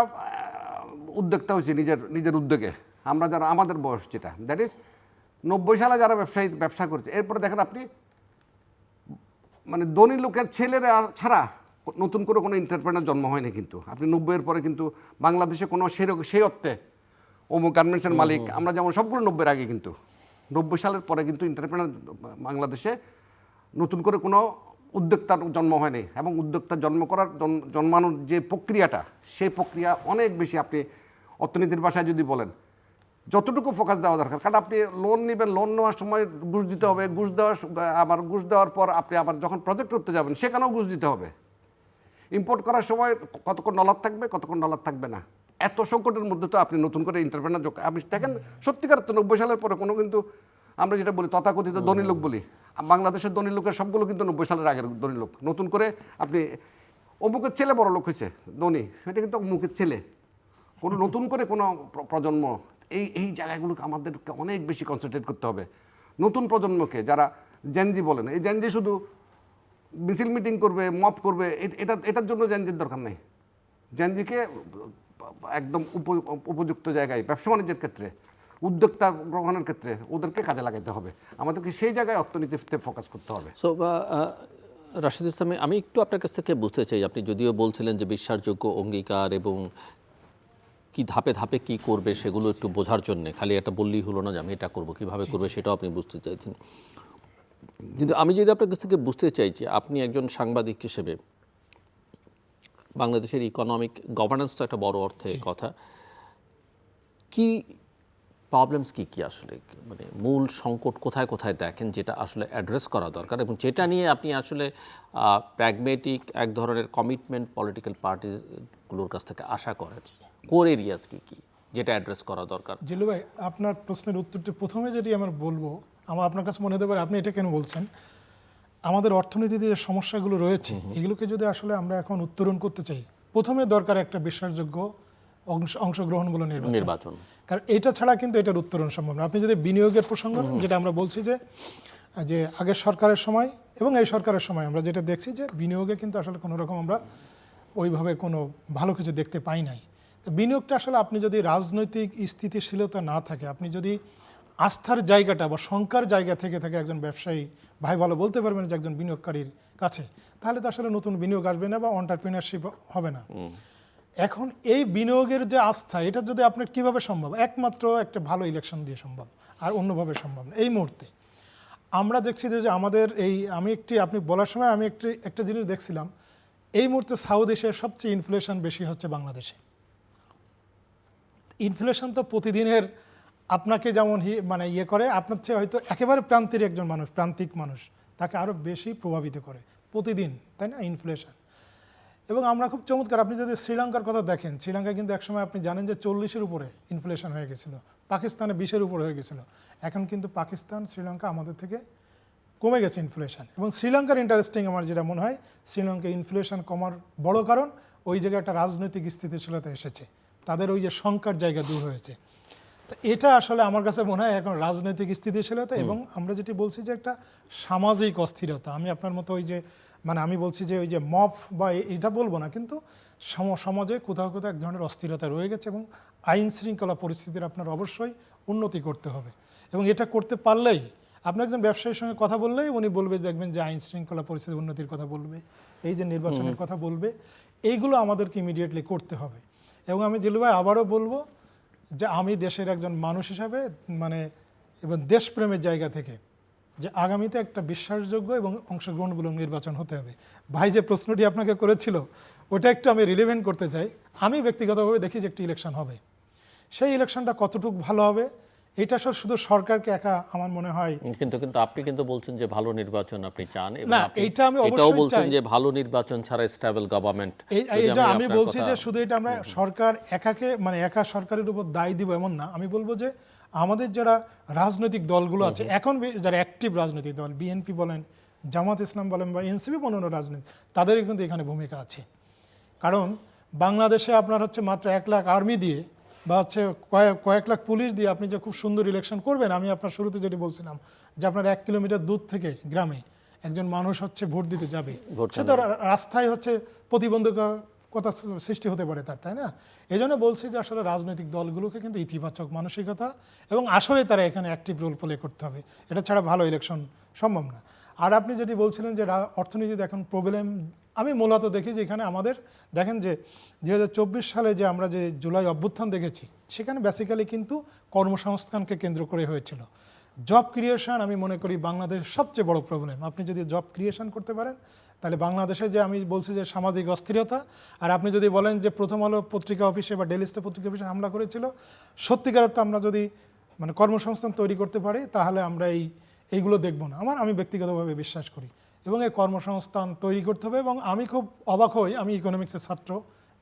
উদ্যোক্তা হয়েছি নিজের উদ্যোগে, আমরা যারা আমাদের বয়স যেটা, দ্যাট ইজ 90 সালে যারা ব্যবসা করছে, এরপরে দেখেন আপনি, মানে ধনী লোকের ছেলেরা ছাড়া নতুন করে কোনো এন্টারপ্রেনার জন্ম হয়নি। কিন্তু আপনি 90-এর পরে কিন্তু বাংলাদেশে কোনো সেই অর্থে অমুক গার্মেন্টসের মালিক, আমরা যেমন সবগুলো 90-এর আগে, কিন্তু 90 সালের পরে কিন্তু এন্টারপ্রেনার বাংলাদেশে নতুন করে কোনো উদ্যোক্তার জন্ম হয়নি। এবং উদ্যোক্তা জন্মানোর যে প্রক্রিয়াটা, সেই প্রক্রিয়া অনেক বেশি, আপনি অর্থনীতির ভাষায় যদি বলেন, যতটুকু ফোকাস দেওয়া দরকার। কারণ আপনি লোন নেবেন, লোন নেওয়ার সময় ঘুষ দিতে হবে, ঘুষ দেওয়ার পর আপনি আবার যখন প্রজেক্ট করতে যাবেন সেখানেও ঘুষ দিতে হবে। ইম্পোর্ট করার সময় কতক্ষণ ডলার থাকবে, কতক্ষণ ডলার থাকবে না, এত সংকটের মধ্যে তো আপনি নতুন করে এন্টারপ্রেনার আপনি দেখেন, সত্যিকার তো 90 সালের পরে কোনো, কিন্তু আমরা যেটা বলি তথাকথিত ধনী লোক বলি, বাংলাদেশের ধনী লোকের সবগুলো কিন্তু 90 সালের আগের ধনী লোক। নতুন করে আপনি অমুকের ছেলে বড় লোক হয়েছে ধনী, সেটা কিন্তু অমুকের ছেলে, কোনো নতুন করে কোনো প্রজন্ম, এই জায়গাগুলোকে আমাদেরকে অনেক বেশি কনসেন্ট্রেট করতে হবে। নতুন প্রজন্মকে, যারা জেনজি বলেন, এই জেনজি শুধু মিছিল মিটিং করবে, মপ করবে, এটার জন্য জেনজির দরকার নেই। জেনজিকে একদম উপযুক্ত জায়গায়, ব্যবসা বাণিজ্যের ক্ষেত্রে, উদ্যোক্তা গ্রহণের ক্ষেত্রে ওদেরকে কাজে লাগাতে হবে। আমাদেরকে সেই জায়গায় অর্থনীতিতে ফোকাস করতে হবে। সো রাশিদ ইসলাম, আমি একটু আপনার কাছ থেকে বুঝতে চাই, আপনি যদিও বলছিলেন যে বিশ্বাসযোগ্য অঙ্গীকার এবং কি ধাপে ধাপে কি করবে সেগুলো একটু বোঝার জন্য, খালি এটা বললেই হলো না যে আমি এটা করবো, কীভাবে করবে সেটাও আপনি বুঝতে চাইছেন। কিন্তু আমি যদি আপনার কাছ থেকে বুঝতে চাই যে আপনি একজন সাংবাদিক হিসেবে, বাংলাদেশের ইকোনমিক গভর্নেন্স তো একটা বড় অর্থে কথা, কি প্রবলেমস কি আসলে, মানে মূল সংকট কোথায় কোথায় দেখেন যেটা আসলে অ্যাড্রেস করা দরকার, এবং যেটা নিয়ে আপনি আসলে প্র্যাগমেটিক এক ধরনের কমিটমেন্ট পলিটিক্যাল পার্টিগুলোর কাছ থেকে আশা করেন, কোর এরিয়াস কি যেটা অ্যাড্রেস করা দরকার? জিল্লু ভাই, আপনার প্রশ্নের উত্তরটি প্রথমে যেটি আমার বলবো, আপনার কাছে মনে হতে পারে আপনি এটা কেন বলছেন, আমাদের অর্থনীতিতে যে সমস্যাগুলো রয়েছে এগুলোকে যদি আসলে আমরা এখন উত্তরণ করতে চাই, প্রথমে দরকার একটা বিশ্বাসযোগ্য অংশগ্রহণগুলো নির্বাচন। কারণ এটা ছাড়া কিন্তু এটার উত্তরণ সম্ভব না। আপনি যদি বিনিয়োগের প্রসঙ্গ, যেটা আমরা বলছি যে আগের সরকারের সময় এবং এই সরকারের সময় আমরা যেটা দেখছি যে বিনিয়োগে কিন্তু আসলে কোনো রকম আমরা ওইভাবে কোনো ভালো কিছু দেখতে পাই নাই। তো বিনিয়োগটা আসলে, আপনি যদি রাজনৈতিক স্থিতিশীলতা না থাকে, আপনি যদি আস্থার জায়গাটা বা শঙ্কার জায়গা থেকে থাকে একজন ব্যবসায়ী ভাই ভালো বলতে পারবেন যে একজন বিনিয়োগকারীর কাছে, তাহলে তো আসলে নতুন বিনিয়োগ আসবে না বা এন্টারপ্রেনারশিপ হবে না। এখন এই বিনিয়োগের যে আস্থা, এটা যদি আপনার কিভাবে সম্ভব? একমাত্র একটা ভালো ইলেকশন দিয়ে সম্ভব, আর অন্যভাবে সম্ভব না। এই মুহূর্তে আমরা দেখছি যে আমাদের এই আপনি বলার সময় আমি একটা জিনিস দেখছিলাম, এই মুহূর্তে সাউথ এশিয়ার সবচেয়ে ইনফ্লেশন বেশি হচ্ছে বাংলাদেশে। ইনফ্লেশন তো প্রতিদিনের আপনাকে যেমন মানে ইয়ে করে, আপনার চেয়ে হয়তো একেবারে প্রান্তিক একজন মানুষ, প্রান্তিক মানুষ, তাকে আরও বেশি প্রভাবিত করে প্রতিদিন, তাই না, ইনফ্লেশন। এবং আমরা খুব চমৎকার, আপনি যদি শ্রীলঙ্কার কথা দেখেন, শ্রীলঙ্কা কিন্তু একসময় আপনি জানেন যে 40-এর উপরে ইনফ্লেশন হয়ে গেছিলো, পাকিস্তানে 20-এর উপরে হয়ে গেছিলো। এখন কিন্তু পাকিস্তান, শ্রীলঙ্কা আমাদের থেকে কমে গেছে ইনফ্লেশন। এবং শ্রীলঙ্কার ইন্টারেস্টিং আমার যেটা মনে হয়, শ্রীলঙ্কায় ইনফ্লেশন কমার বড় কারণ ওই জায়গায় একটা রাজনৈতিক স্থিতিশীলতা এসেছে, তাদের ওই যে শঙ্কার জায়গা দূর হয়েছে। তো এটা আসলে আমার কাছে মনে হয় এখন রাজনৈতিক স্থিতিশীলতা, এবং আমরা যেটি বলছি যে একটা সামাজিক অস্থিরতা। আমি আপনার মতো ওই যে মানে আমি বলছি যে ওই যে মফ বা এটা বলবো না, কিন্তু সমাজে কোথাও কোথাও এক ধরনের অস্থিরতা রয়ে গেছে, এবং আইন শৃঙ্খলা পরিস্থিতির আপনার অবশ্যই উন্নতি করতে হবে। এবং এটা করতে পারলেই, আপনি একজন ব্যবসায়ীর সঙ্গে কথা বললেই উনি বলবে, দেখবেন যে আইন শৃঙ্খলা পরিস্থিতির উন্নতির কথা বলবে, এই যে নির্বাচনের কথা বলবে, এইগুলো আমাদেরকে ইমিডিয়েটলি করতে হবে। এবং আমি জিলু ভাই আবারও বলবো যে আমি দেশের একজন মানুষ হিসাবে মানে এবং দেশপ্রেমের জায়গা থেকে যে আগামীতে একটা বিশ্বাসযোগ্য এবং অংশগ্রহণমূলক নির্বাচন হতে হবে। ভাই যে প্রশ্নটি আপনাকে করেছিল ওটা একটু আমি রিলেভেন্ট করতে চাই। আমি ব্যক্তিগতভাবে দেখি যে একটি ইলেকশন হবে, সেই ইলেকশনটা কতটুকু ভালো হবে এটা শুধু সরকারকে একা আমার মনে হয়, কিন্তু আপনি কিন্তু বলছেন যে ভালো নির্বাচন আপনি চান, এবং না, আপনি এইটা আমি এটাও অবশ্যই বলছেন চাই। যে ভালো নির্বাচন ছাড়া স্টেবল গভর্নমেন্ট। এইটা আমি বলছি যে শুধু এটা আমরা সরকার একাকে মানে একা সরকারের উপর দায় দিব এমন না। আমি বলবো যে আমাদের যারা রাজনৈতিক দলগুলো আছে এখন, যারা অ্যাক্টিভ রাজনৈতিক দল, বিএনপি বলেন, জামাত ইসলাম বলেন বা এনসিপি অন্যান্য রাজনীতি, তাদেরই কিন্তু এখানে ভূমিকা আছে। কারণ বাংলাদেশে আপনার হচ্ছে মাত্র 1 লাখ আর্মি দিয়ে বা হচ্ছে কয়েক লাখ পুলিশ দিয়ে আপনি যে খুব সুন্দর ইলেকশন করবেন, আমি আপনার শুরুতে যেটি বলছিলাম যে আপনার 1 কিলোমিটার দূর থেকে গ্রামে একজন মানুষ হচ্ছে ভোট দিতে যাবে, সে তো রাস্তায় হচ্ছে প্রতিবন্ধকতা সৃষ্টি হতে পারে তার, তাই না? এই জন্য বলছি যে আসলে রাজনৈতিক দলগুলোকে কিন্তু ইতিবাচক মানসিকতা এবং আসলে তারা এখানে অ্যাক্টিভ রোল প্লে করতে হবে, এটা ছাড়া ভালো ইলেকশন সম্ভব না। আর আপনি যেটি বলছিলেন যে অর্থনীতিতে এখন প্রবলেম, আমি মূলত দেখি যে এখানে আমাদের দেখেন যে 2024 সালে যে আমরা যে জুলাই অভ্যুত্থান দেখেছি, সেখানে বেসিক্যালি কিন্তু কর্মসংস্থানকে কেন্দ্র করে হয়েছিল। জব ক্রিয়েশন আমি মনে করি বাংলাদেশের সবচেয়ে বড় প্রবলেম। আপনি যদি জব ক্রিয়েশন করতে পারেন তাহলে বাংলাদেশে যে আমি বলছি যে সামাজিক অস্থিরতা, আর আপনি যদি বলেন যে প্রথম আলো পত্রিকা অফিসে বা ডেলি স্টার পত্রিকা অফিসে হামলা করেছিল, সত্যিকার অর্থে আমরা যদি মানে কর্মসংস্থান তৈরি করতে পারি তাহলে আমরা এইগুলো দেখব না। আমি ব্যক্তিগতভাবে বিশ্বাস করি, এবং এই কর্মসংস্থান তৈরি করতে হবে। এবং আমি খুব অবাক হই, আমি ইকোনমিক্সের ছাত্র,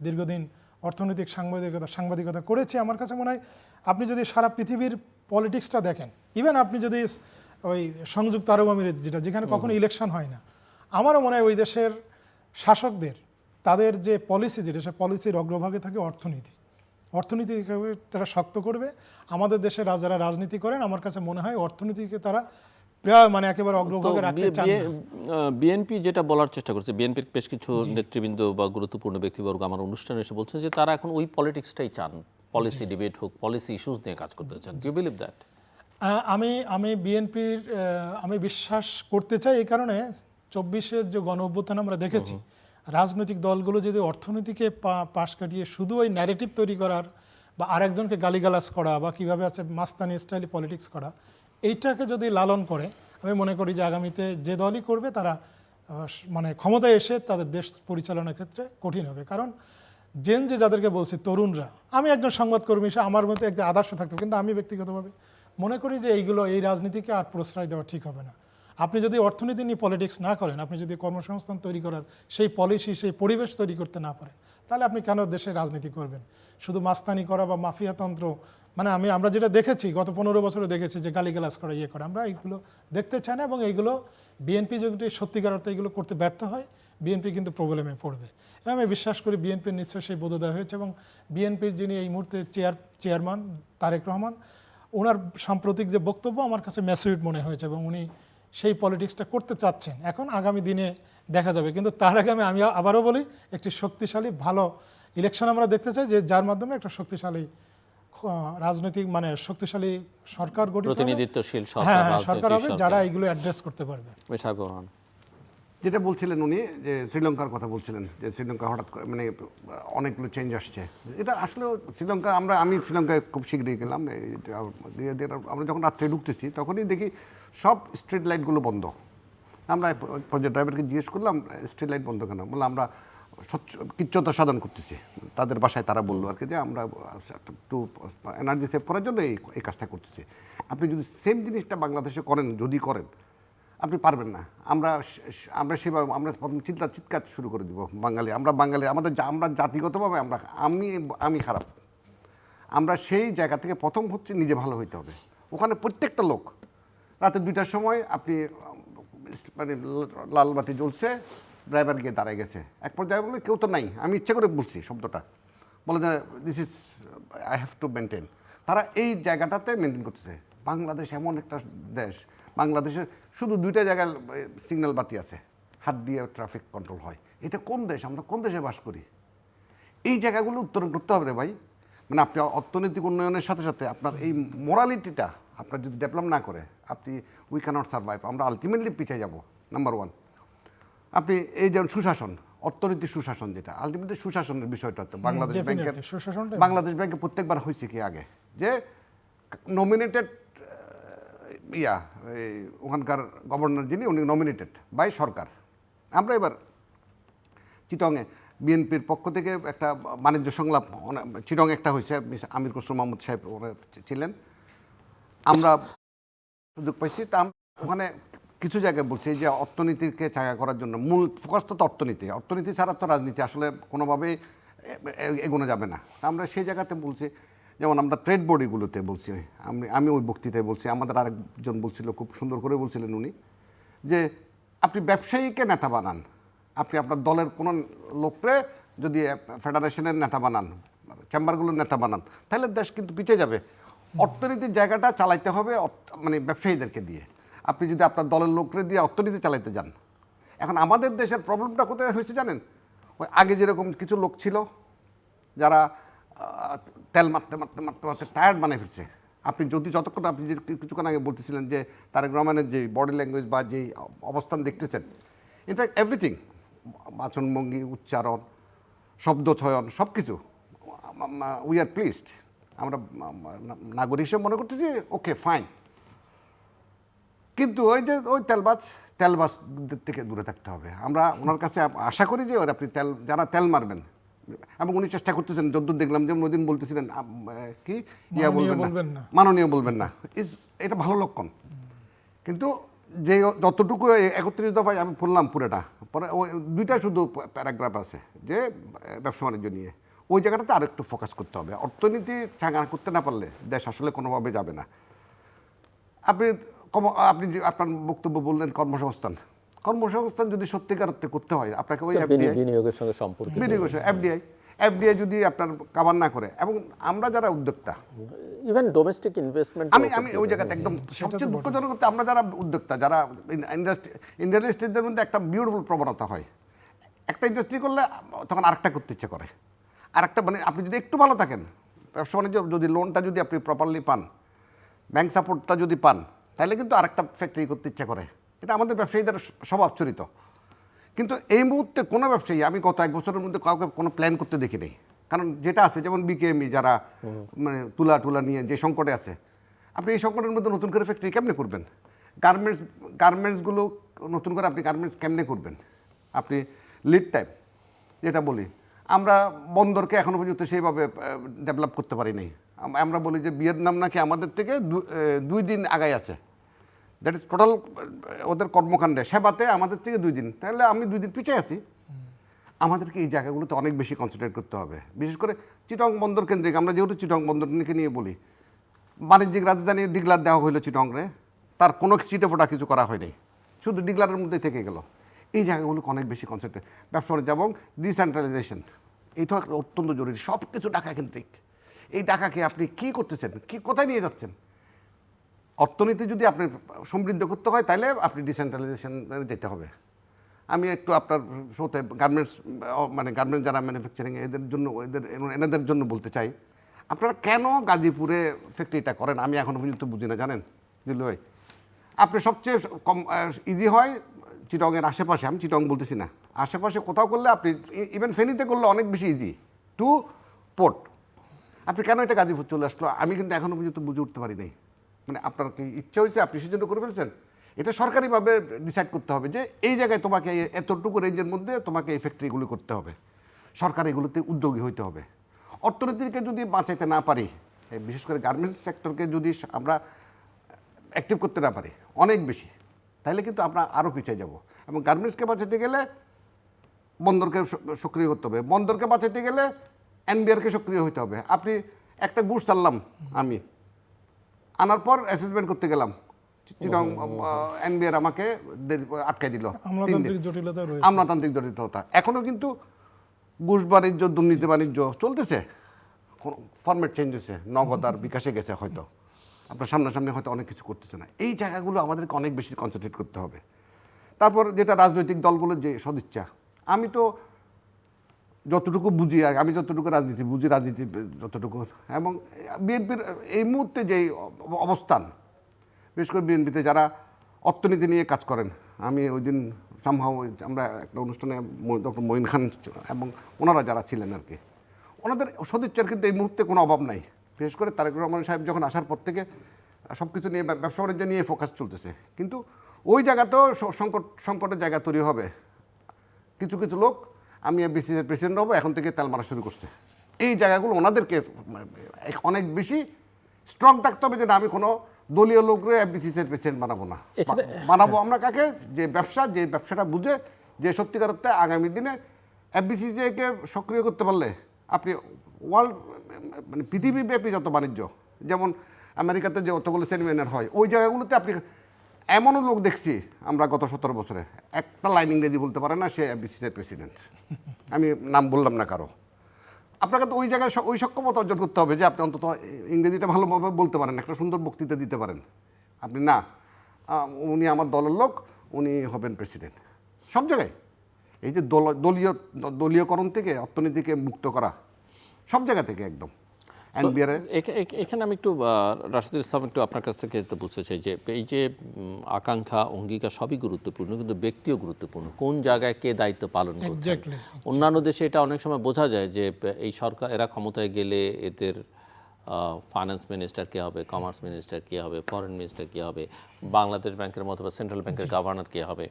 দীর্ঘদিন অর্থনৈতিক সাংবাদিকতা করেছি। আমার কাছে মনে হয় আপনি যদি সারা পৃথিবীর পলিটিক্সটা দেখেন, ইভেন আপনি যদি ওই সংযুক্ত আরব আমিরাত যেখানে কখনো ইলেকশন হয় না, আমারও মনে হয় ওই দেশের শাসকদের তাদের যে পলিসি সে পলিসির অগ্রভাগে থাকে অর্থনীতি তারা শক্ত করবে। আমাদের দেশে যারা রাজনীতি করেন আমার কাছে মনে হয় অর্থনীতিকে তারা প্রায় মানে একেবারে অগ্রভাগে রাখতে চান না। বিএনপি যেটা বলার চেষ্টা করছে, বিএনপির বেশ কিছু নেতৃবৃন্দ বা গুরুত্বপূর্ণ ব্যক্তিবর্গ আমার অনুষ্ঠানে এসে বলছেন যে তারা এখন ওই পলিটিক্সটাই চান, পলিসি ডিবেট হোক, পলিসি ইস্যুস নিয়ে কাজ করতে চান। You believe that? আমি বিএনপির আমি বিশ্বাস করতে চাই এই কারণে 24-এর যে গণ অভ্যুত্থান আমরা দেখেছি, রাজনৈতিক দলগুলো যদি অর্থনীতিকে পাশ কাটিয়ে শুধু ওই ন্যারেটিভ তৈরি করার বা আরেকজনকে গালিগালাজ করা বা কীভাবে আছে মাস্তানি স্টাইলে পলিটিক্স করা, এইটাকে যদি লালন করে, আমি মনে করি যে আগামীতে যে দলই করবে তারা মানে ক্ষমতায় এসে তাদের দেশ পরিচালনার ক্ষেত্রে কঠিন হবে। কারণ যাদেরকে বলছি তরুণরা, আমি একজন সংবাদকর্মী হিসেবে আমার মধ্যে একটা আদর্শ থাকতো, কিন্তু আমি ব্যক্তিগতভাবে মনে করি যে এই রাজনীতিকে আর প্রশ্রয় দেওয়া ঠিক হবে না। আপনি যদি অর্থনীতি নিয়ে পলিটিক্স না করেন, আপনি যদি কর্মসংস্থান তৈরি করার সেই পলিসি সেই পরিবেশ তৈরি করতে না পারেন, তাহলে আপনি কেন দেশে রাজনীতি করবেন? শুধু মাস্তানি করা বা মাফিয়াতন্ত্র, মানে আমরা যেটা দেখেছি গত 15 বছরে দেখেছি যে গালিগালাজ করা, করা, আমরা এইগুলো দেখতে চাই না। এবং এইগুলো বিএনপি যদি সত্যিকার অর্থে এগুলো করতে ব্যর্থ হয়, বিএনপি কিন্তু প্রবলেমে পড়বে। এবং আমি বিশ্বাস করি বিএনপির নিশ্চয়ই সেই বোধোদয় হয়েছে, এবং বিএনপির যিনি এই মুহূর্তে চেয়ারম্যান তারেক রহমান, ওনার সাম্প্রতিক যে বক্তব্য আমার কাছে ম্যাসিউড মনে হয়েছে, এবং উনি সেই পলিটিক্সটা করতে চাচ্ছেন। এখন আগামী দিনে দেখা যাবে, কিন্তু তার আগে আমি আবারও বলি একটি শক্তিশালী ভালো ইলেকশন আমরা দেখতে চাই, যার মাধ্যমে একটা শক্তিশালী রাজনৈতিক মানে শক্তিশালী সরকার গঠিত হবে। প্রতিনিধিত্বশীল সরকার, হ্যাঁ, রাজনৈতিক সরকার হবে সরকার। যারা এগুলো অ্যাড্রেস করতে পারবে। মেশাক রহমান। যেটা বলছিলেন উনি যে শ্রীলঙ্কার কথা বলছিলেন, যে শ্রীলঙ্কা হঠাৎ করে মানে অনেকগুলো চেঞ্জ আসছে, এটা আসলে শ্রীলঙ্কা আমি শ্রীলঙ্কায় খুব শীঘ্রই গেলাম। আমরা যখন রাত্রে ঢুকতেছি তখনই দেখি সব স্ট্রিট লাইটগুলো বন্ধ। আমরা প্রজেক্ট ড্রাইভারকে জিজ্ঞেস করলাম স্ট্রিট লাইট বন্ধ কেন, বললাম আমরা কিচ্ছুতা সাধন করতেছি। তাদের বাসায় তারা বললো আর কি যে আমরা একটু এনার্জি সেভ করার জন্য এই কাজটা করতেছি। আপনি যদি সেম জিনিসটা বাংলাদেশে করেন, যদি করেন, আপনি পারবেন না। আমরা সেভাবে আমরা প্রথম চিৎকার শুরু করে দিব বাঙালি, আমরা আমরা জাতিগতভাবে আমি খারাপ। আমরা সেই জায়গা থেকে প্রথম হচ্ছে নিজে ভালো হইতে হবে। ওখানে প্রত্যেকটা লোক রাতে 2টার সময় আপনি মানে লাল বাতি জ্বলছে, ড্রাইভার গিয়ে দাঁড়ায় গেছে, এক পর্যায়ে বলে কেউ তো নাই, আমি ইচ্ছা করে বলছি শব্দটা, বলে যে this is I have to maintain. তারা এই জায়গাটাতে মেনটেন করতেছে। বাংলাদেশ এমন একটা দেশ, বাংলাদেশের শুধু 2টা জায়গায় সিগন্যাল বাতি আছে, হাত দিয়ে ট্রাফিক কন্ট্রোল হয়। এটা কোন দেশ? আমরা কোন দেশে বাস করি? এই জায়গাগুলো উত্তরণ করতে হবে রে ভাই। মানে আপনি অর্থনৈতিক উন্নয়নের সাথে সাথে আপনার এই মোরালিটিটা আপনার যদি ডেভেলপ না করে, আপনি উই ক্যানট সার্ভাইভ। আমরা আলটিমেটলি পিছিয়ে যাব। নাম্বার 1, আপনি এই যেমন সুশাসন, অর্থনৈতিক সুশাসন, যেটা আলটিমেটলি সুশাসনের বিষয়টা তো বাংলাদেশ ব্যাংকের, বাংলাদেশ ব্যাংকে প্রত্যেকবার হয়েছে কি আগে যে নমিনেটেড ওখানকার গভর্নর যিনি, উনি নমিনেটেড বাই সরকার। আমরা এবার চিটংয়ে বিএনপির পক্ষ থেকে একটা বাণিজ্য সংলাপ চিটং একটা হয়েছে, আমির খসরু মাহমুদ সাহেব ওরা ছিলেন, আমরা সুযোগ পাইছি। তা ওখানে কিছু জায়গায় বলছি যে অর্থনীতিকে চাঙ্গা করার জন্য মূল ফোকাস তো অর্থনীতি ছাড়া তো রাজনীতি আসলে কোনোভাবেই এগোনো যাবে না। আমরা সেই জায়গাতে বলছি, যেমন আমরা ট্রেড বডিগুলোতে বলছি, আমি ওই বক্তৃতায় বলছি, আমাদের আরেকজন বলছিল, খুব সুন্দর করে বলছিলেন উনি, যে আপনি ব্যবসায়ীকে নেতা বানান, আপনি আপনার দলের কোনো লোকরে যদি ফেডারেশনের নেতা বানান, চেম্বারগুলোর নেতা বানান, তাহলে দেশ কিন্তু পিছিয়ে যাবে। অর্থনীতির জায়গাটা চালাইতে হবে মানে ব্যবসায়ীদেরকে দিয়ে। আপনি যদি আপনার দলের লোকরে দিয়ে অর্থনীতি চালাইতে যান, এখন আমাদের দেশের প্রবলেমটা কোথায় হয়েছে জানেন? ওই আগে যেরকম কিছু লোক ছিল যারা তেল মারতে মারতে মারতে মারতে টায়ার্ড বানিয়ে ফেলছে। আপনি যদি যতক্ষণ আপনি যে কিছুক্ষণ আগে বলতেছিলেন যে তারেক রহমানের যে বডি ল্যাঙ্গুয়েজ বা যেই অবস্থান দেখতেছেন, ইনফ্যাক্ট এভরিথিং, বাচনভঙ্গি, উচ্চারণ, শব্দচয়ন, সব কিছু, উই আর প্লিজড। আমরা নাগরিক হিসেবে মনে করতেছি ওকে ফাইন, কিন্তু ওই তেলবাজদের থেকে দূরে থাকতে হবে। আমরা ওনার কাছে আশা করি যে আপনি যারা তেল মারবেন, এবং উনি চেষ্টা করতেছেন, যদ্দূর দেখলাম যে নদীন বলতেছিলেন কি বলবেন না, মাননীয় বলবেন না, এটা ভালো লক্ষণ। কিন্তু যে যতটুকু 31 দফায় আমি পড়লাম পুরোটা, পরে ওই 2টা শুধু প্যারাগ্রাফ আছে যে ব্যবসা বাণিজ্য নিয়ে, ওই জায়গাটাতে আরেকটু ফোকাস করতে হবে। অর্থনীতি চাঙ্গা করতে না পারলে দেশ আসলে কোনোভাবে যাবে না। আপনি আপনার বক্তব্য বললেন কর্মসংস্থান যদি সত্যিকার অর্থে করতে হয়, আপনাকে ওই বিনিয়োগের সঙ্গে সম্পর্ক, এফডিআই যদি আপনার কাভার না করে, এবং আমরা যারা উদ্যোক্তা, ইভেন ডোমেস্টিক ইনভেস্টমেন্ট, আমি ওই জায়গাতে একদম সবচেয়ে দুঃখজনক হচ্ছে আমরা যারা উদ্যোক্তা, যারা ইন্ডাস্ট্রিদের মধ্যে একটা বিউটিফুল প্রবণতা হয়, একটা ইন্ডাস্ট্রি করলে তখন আরেকটা করতে ইচ্ছে করে, আরেকটা, মানে আপনি যদি একটু ভালো থাকেন, ব্যবসা বাণিজ্য যদি লোনটা যদি আপনি প্রপারলি পান, ব্যাংক সাপোর্টটা যদি পান, তাহলে কিন্তু আরেকটা ফ্যাক্টরি করতে ইচ্ছা করে। এটা আমাদের ব্যবসায়ীদের স্বভাব চরিত। কিন্তু এই মুহূর্তে কোনো ব্যবসায়ী আমি গত 1 বছরের মধ্যে কাউকে কোনো প্ল্যান করতে দেখি নেই। কারণ যেটা আছে, যেমন বিকেএমই যারা মানে তুলা নিয়ে যে সংকটে আছে, আপনি এই সংকটের মধ্যে নতুন করে ফ্যাক্টরি কেমনে করবেন? গার্মেন্টসগুলো নতুন করে আপনি গার্মেন্টস কেমনে করবেন? আপনি লিড টাইম যেটা বলি, আমরা বন্দরকে এখনও পর্যন্ত সেইভাবে ডেভেলপ করতে পারি নাই। আমরা বলি যে ভিয়েতনাম নাকি আমাদের থেকে 2 দিন আগায় আছে, দ্যাট ইজ টোটাল ওদের কর্মকাণ্ডে, সেবাতে আমাদের থেকে 2 দিন, তাহলে আমি 2 দিন পিছিয়ে আছি। আমাদেরকে এই জায়গাগুলোতে অনেক বেশি কনসেন্ট্রেট করতে হবে, বিশেষ করে চিটং বন্দর কেন্দ্রিক। আমরা যেহেতু চিটং বন্দরকে নিয়ে বলি, বাণিজ্যিক রাজধানী ডিগলার দেওয়া হইলো চিটংরে, তার কোনো চিটে ফোটা কিছু করা হয়নি, শুধু ডিগলারের মধ্যে থেকে গেল। এই জায়গাগুলোকে অনেক বেশি কনসেন্ট্রেট, ব্যবসা বাণিজ্য এবং ডিসেন্ট্রালাইজেশন, এইটা অত্যন্ত জরুরি। সব কিছু ঢাকা কেন্দ্রিক। এই ঢাকাকে আপনি কী করতেছেন, কোথায় নিয়ে যাচ্ছেন? অর্থনীতি যদি আপনি সমৃদ্ধ করতে হয়, তাহলে আপনি ডিসেন্ট্রালাইজেশন যেতে হবে। আমি একটু আপনার শোতে গার্মেন্টস যারা ম্যানুফ্যাকচারিং এনাদের জন্য বলতে চাই, আপনারা কেন গাজীপুরে ফ্যাক্টরিটা করেন আমি এখনো পর্যন্ত বুঝি না, জানেন দিল্লু ভাই? আপনি সবচেয়ে কম ইজি হয় চিটংয়ের আশেপাশে, আমি চিটং বলতেছি না, আশেপাশে কোথাও করলে আপনি ইভেন ফেনীতে করলে অনেক বেশি ইজি টু পোর্ট। আপনি কেন এটা গাজীপুর চলে আসলো আমি কিন্তু এখনো পর্যন্ত বুঝে উঠতে পারি নাই। মানে আপনার কি ইচ্ছা হয়েছে, আপনি সেজন্য করে ফেলছেন? এটা সরকারিভাবে ডিসাইড করতে হবে যে এই জায়গায় তোমাকে এতটুকু রেঞ্জের মধ্যে তোমাকে এই ফ্যাক্টরিগুলো করতে হবে, সরকার এগুলোতে উদ্যোগী হইতে হবে। অর্থনীতিকে যদি বাঁচাইতে না পারি, বিশেষ করে গার্মেন্টস সেক্টরকে যদি আমরা অ্যাক্টিভ করতে না পারি অনেক বেশি, তাহলে কিন্তু আমরা আরও পিছিয়ে যাব। এবং গার্মেন্টসকে বাঁচাতে গেলে বন্দরকে সক্রিয় করতে হবে, বন্দরকে বাঁচাতে গেলে এনবিআরকে সক্রিয় হতে হবে। আপনি একটা গুডস আনলাম, আমি আনার পর অ্যাসেসমেন্ট করতে গেলাম, চিটং এনবিআর আমাকে আটকাই দিল, আমলাতান্ত্রিক জটিলতা। এখনও কিন্তু ঘুষ বাণিজ্য, দুর্নীতি বাণিজ্য চলতেছে, ফরম্যাট চেঞ্জ হয়েছে, নগদ আর বিকাশে গেছে, হয়তো আপনার সামনাসামনি হয়তো অনেক কিছু করতেছে না। এই জায়গাগুলো আমাদেরকে অনেক বেশি কনসেন্ট্রেট করতে হবে। তারপর যেটা রাজনৈতিক দলগুলোর যে সদিচ্ছা, আমি তো যতটুকু বুঝি, আমি যতটুকু রাজনীতি বুঝি, রাজনীতি যতটুকু, এবং বিএনপির এই মুহূর্তে যে অবস্থান, বিশেষ করে বিএনপিতে যারা অর্থনীতি নিয়ে কাজ করেন, আমি ওই দিন সামহাও আমরা একটা অনুষ্ঠানে ডক্টর মঈন খান এবং ওনারা যারা ছিলেন আর কি, ওনাদের সদিচ্ছার কিন্তু এই মুহূর্তে কোনো অভাব নাই। বিশেষ করে তারেক রহমান সাহেব যখন আসার পর থেকে সব কিছু নিয়ে, ব্যবসা বাণিজ্য নিয়ে ফোকাস চলতেছে, কিন্তু ওই জায়গাতেও সংকটের জায়গা তৈরি হবে। কিছু কিছু লোক আমি বিসিসির প্রেসিডেন্ট হবো এখন থেকে তেল মারা শুরু করছে। এই জায়গাগুলো ওনাদেরকে অনেক বেশি স্ট্রং থাকতে হবে যে না, আমি কোনো দলীয় লোকরে বিসিসির প্রেসিডেন্ট বানাবো না, বানাবো আমরা কাকে, যে ব্যবসাটা বুঝে, যে সত্যিকার অর্থে আগামী দিনে এফবিসিসিকে সক্রিয় করতে পারলে আপনি ওয়ার্ল্ড, মানে পৃথিবীব্যাপী যত বাণিজ্য, যেমন আমেরিকাতে যে অতগুলো সেমিনার হয়, ওই জায়গাগুলোতে আপনি এমনও লোক দেখছি আমরা গত 17 বছরে একটা লাইন ইংরেজি বলতে পারে না, সে এফবিসিসির প্রেসিডেন্ট। আমি নাম বললাম না কারো। আপনাকে তো ওই জায়গায় ওই সক্ষমতা অর্জন করতে হবে যে আপনি অন্তত ইংরেজিটা ভালোভাবে বলতে পারেন, একটা সুন্দর বক্তৃতা দিতে পারেন। আপনি না, উনি আমার দলের লোক, উনি হবেন প্রেসিডেন্ট। সব জায়গায় এই যে দলীয়করণ থেকে অর্থনীতিকে মুক্ত করা, সব জায়গা থেকে একদম। এখানে আমি একটু রাশিদুল ইসলাম একটু আপনার কাছ থেকে তো বুঝতে চাই যে এই যে আকাঙ্ক্ষা, অঙ্গীকার সবই গুরুত্বপূর্ণ, কিন্তু ব্যক্তিও গুরুত্বপূর্ণ, কোন জায়গায় কে দায়িত্ব পালন করছে। অন্যান্য দেশে এটা অনেক সময় বোঝা যায় যে এই সরকার, এরা ক্ষমতায় গেলে এদের ফাইন্যান্স মিনিস্টার কে হবে, কমার্স মিনিস্টার কে হবে, ফরেন মিনিস্টার কে হবে, বাংলাদেশ ব্যাংকের মতো বা সেন্ট্রাল ব্যাংকের গভর্নর কে হবে,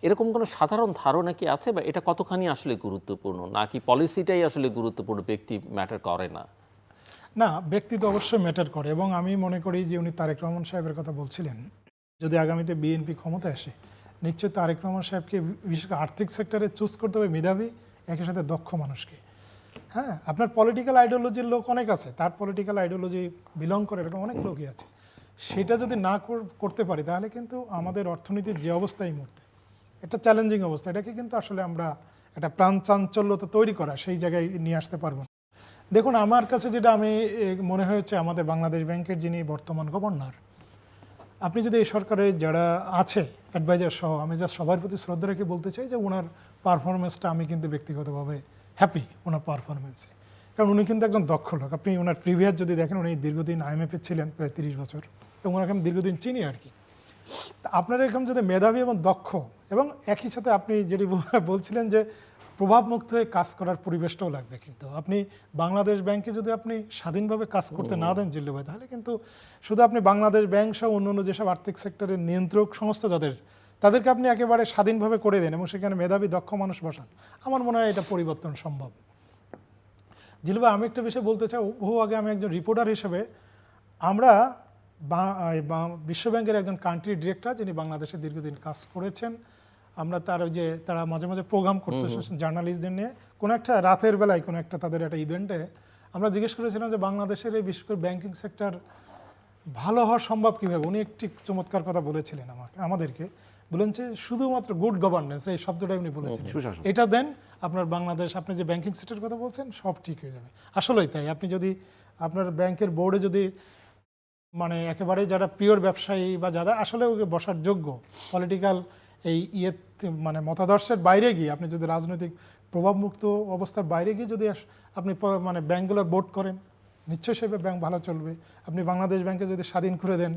এরকম কোনো সাধারণ ধারণা কি আছে? বা এটা কতখানি আসলে গুরুত্বপূর্ণ, নাকি পলিসিটাই আসলে গুরুত্বপূর্ণ, ব্যক্তি ম্যাটার করে না? না, ব্যক্তি তো অবশ্যই ম্যাটার করে, এবং আমি মনে করি যে উনি তারেক রহমান সাহেবের কথা বলছিলেন, যদি আগামীতে বিএনপি ক্ষমতায় আসে, নিশ্চয়ই তারেক রহমান সাহেবকে বিশেষ করে আর্থিক সেক্টরে চুজ করতে হবে মেধাবী, একই সাথে দক্ষ মানুষকে। হ্যাঁ, আপনার পলিটিক্যাল আইডিওলজির লোক অনেক আছে, তার পলিটিক্যাল আইডিওলজি বিলং করে এরকম অনেক লোকই আছে। সেটা যদি না করতে পারি তাহলে কিন্তু আমাদের অর্থনীতির যে অবস্থা এই মুহূর্তে, একটা চ্যালেঞ্জিং অবস্থা, এটাকে কিন্তু আসলে আমরা একটা প্রাণ চাঞ্চল্যতা তৈরি করা সেই জায়গায় নিয়ে আসতে পারবো না। দেখুন, আমার কাছে যেটা আমি মনে হয়েছে, আমাদের বাংলাদেশ ব্যাংকের যিনি বর্তমান গভর্নর, আপনি যদি এই সরকারের যারা আছে অ্যাডভাইজার সহ, আমি যা সবার প্রতি শ্রদ্ধা রেখে বলতে চাই যে ওনার পারফরমেন্সটা আমি কিন্তু ব্যক্তিগতভাবে হ্যাপি ওনার পারফরমেন্সে, কারণ উনি কিন্তু একজন দক্ষ লোক। আপনি ওনার প্রিভিয়াস যদি দেখেন, উনি দীর্ঘদিন IMF-এ ছিলেন প্রায় 30 বছর, এবং ওনাকে আমি দীর্ঘদিন চিনি আর কি। আপনার এরকম যদি মেধাবী এবং দক্ষ, এবং একই সাথে আপনি যেটি বলছিলেন যে প্রভাবমুক্ত হয়ে কাজ করার পরিবেশটাও লাগবে, কিন্তু আপনি বাংলাদেশ ব্যাংকে যদি আপনি স্বাধীনভাবে কাজ করতে না দেন জিল্লু ভাই, তাহলে কিন্তু শুধু আপনি বাংলাদেশ ব্যাংক সহ অন্যান্য যেসব আর্থিক সেক্টরের নিয়ন্ত্রক সংস্থা তাদেরকে আপনি একেবারে স্বাধীনভাবে করে দেন এবং সেখানে মেধাবী দক্ষ মানুষ বসান, আমার মনে হয় এটা পরিবর্তন সম্ভব। জিল্লু ভাই, আমি একটা বিষয় বলতে চাই, বহু আগে আমি একজন রিপোর্টার হিসেবে, আমরা বিশ্বব্যাংকের একজন কান্ট্রি ডিরেক্টর যিনি বাংলাদেশে দীর্ঘদিন কাজ করেছেন, আমরা তার ওই যে তারা মাঝে মাঝে প্রোগ্রাম করতে জার্নালিস্টদের নিয়ে, কোনো একটা রাতের বেলায় কোনো একটা তাদের একটা ইভেন্টে আমরা জিজ্ঞেস করেছিলাম যে বাংলাদেশের এই বিশেষ করে ব্যাংকিং সেক্টর ভালো হওয়া সম্ভব কীভাবে। উনি একটি চমৎকার কথা বলেছিলেন আমাদেরকে, বলেন যে শুধুমাত্র গুড গভর্নেন্স, এই শব্দটাই উনি বলেছিলেন, এটা দেন আপনার বাংলাদেশ, আপনি যে ব্যাংকিং সেক্টরের কথা বলছেন সব ঠিক হয়ে যাবে। আসলেই তাই, আপনি যদি আপনার ব্যাংকের বোর্ডে যদি মানে একেবারে যারা পিওর ব্যবসায়ী বা যারা আসলে বসার যোগ্য, পলিটিক্যাল এই মানে মতাদর্শের বাইরে গিয়ে, আপনি যদি রাজনৈতিক প্রভাবমুক্ত অবস্থার বাইরে গিয়ে যদি আপনি মানে ব্যাংকগুলোর বোর্ড করেন, নিশ্চয়ই সে ব্যাংক ভালো চলবে। আপনি বাংলাদেশ ব্যাংকে যদি স্বাধীন করে দেন,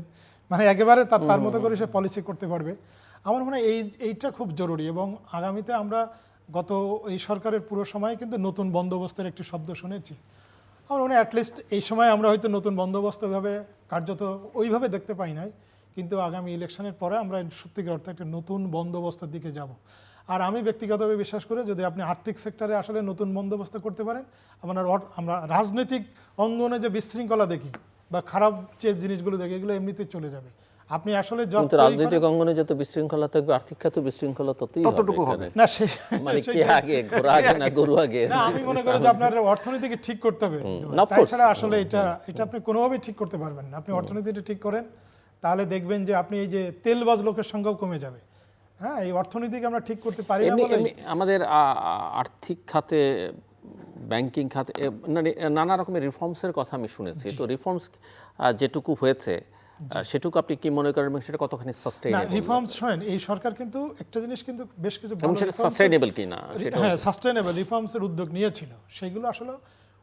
মানে একেবারে তার মতো করে সে পলিসি করতে পারবে। আমার মনে হয় এইটা খুব জরুরি। এবং আগামীতে আমরা গত এই সরকারের পুরো সময় কিন্তু নতুন বন্দোবস্তের একটি শব্দ শুনেছি। আমার মনে হয় অ্যাটলিস্ট এই সময় আমরা হয়তো নতুন বন্দোবস্ত ভাবে কার্যত ওইভাবে দেখতে পাই নাই, কিন্তু আগামী ইলেকশনের পরে আমরা সত্যিকার অর্থে একটা নতুন বন্দোবস্তের দিকে যাব। আর আমি ব্যক্তিগতভাবে বিশ্বাস করি যদি আপনি আর্থিক সেক্টরে আসলে নতুন বন্দোবস্ত করতে পারেন, আমরা রাজনৈতিক অঙ্গনে যে বিশৃঙ্খলা দেখি বা খারাপ যে জিনিসগুলো দেখি এগুলো এমনিতেই চলে যাবে। আপনি আসলে কিন্তু রাজনৈতিক অঙ্গনে যত বিশৃঙ্খলা থাকবে আর্থিক খাতে বিশৃঙ্খলা ততটুকু হবে না। মানে কি আগে ঘোড়া আগে না গরু আগে? না, আমি মনে করি যে আপনার অর্থনীতিকে ঠিক করতে হবে, তাছাড়া আসলে এটা আপনি কোনোভাবেই ঠিক করতে পারবেন না। আপনি অর্থনীতিটা ঠিক করেন, তাহলে দেখবেন যে আপনি এই যে তেলবাজ লোকের সংখ্যাও কমে যাবে। হ্যাঁ, এই অর্থনীতিকে আমরা ঠিক করতে পারি না বলে আমাদের আর্থিক খাতে, ব্যাংকিং খাতে নানা রকমের রিফর্মসের কথা আমি শুনেছি। তো রিফর্মস যেটুকু হয়েছে সেটুকু আপনি কি মনে করেন এবং সেটা কতখানি সাস্টেইনেবল? রিফর্মস শোনেন, এই সরকার কিন্তু একটা জিনিস কিন্তু বেশ কিছু সাস্টেইনেবল কি না সেটা, হ্যাঁ সাস্টেইনেবল রিফর্মসের উদ্যোগ নিয়েছিল, সেগুলো আসলে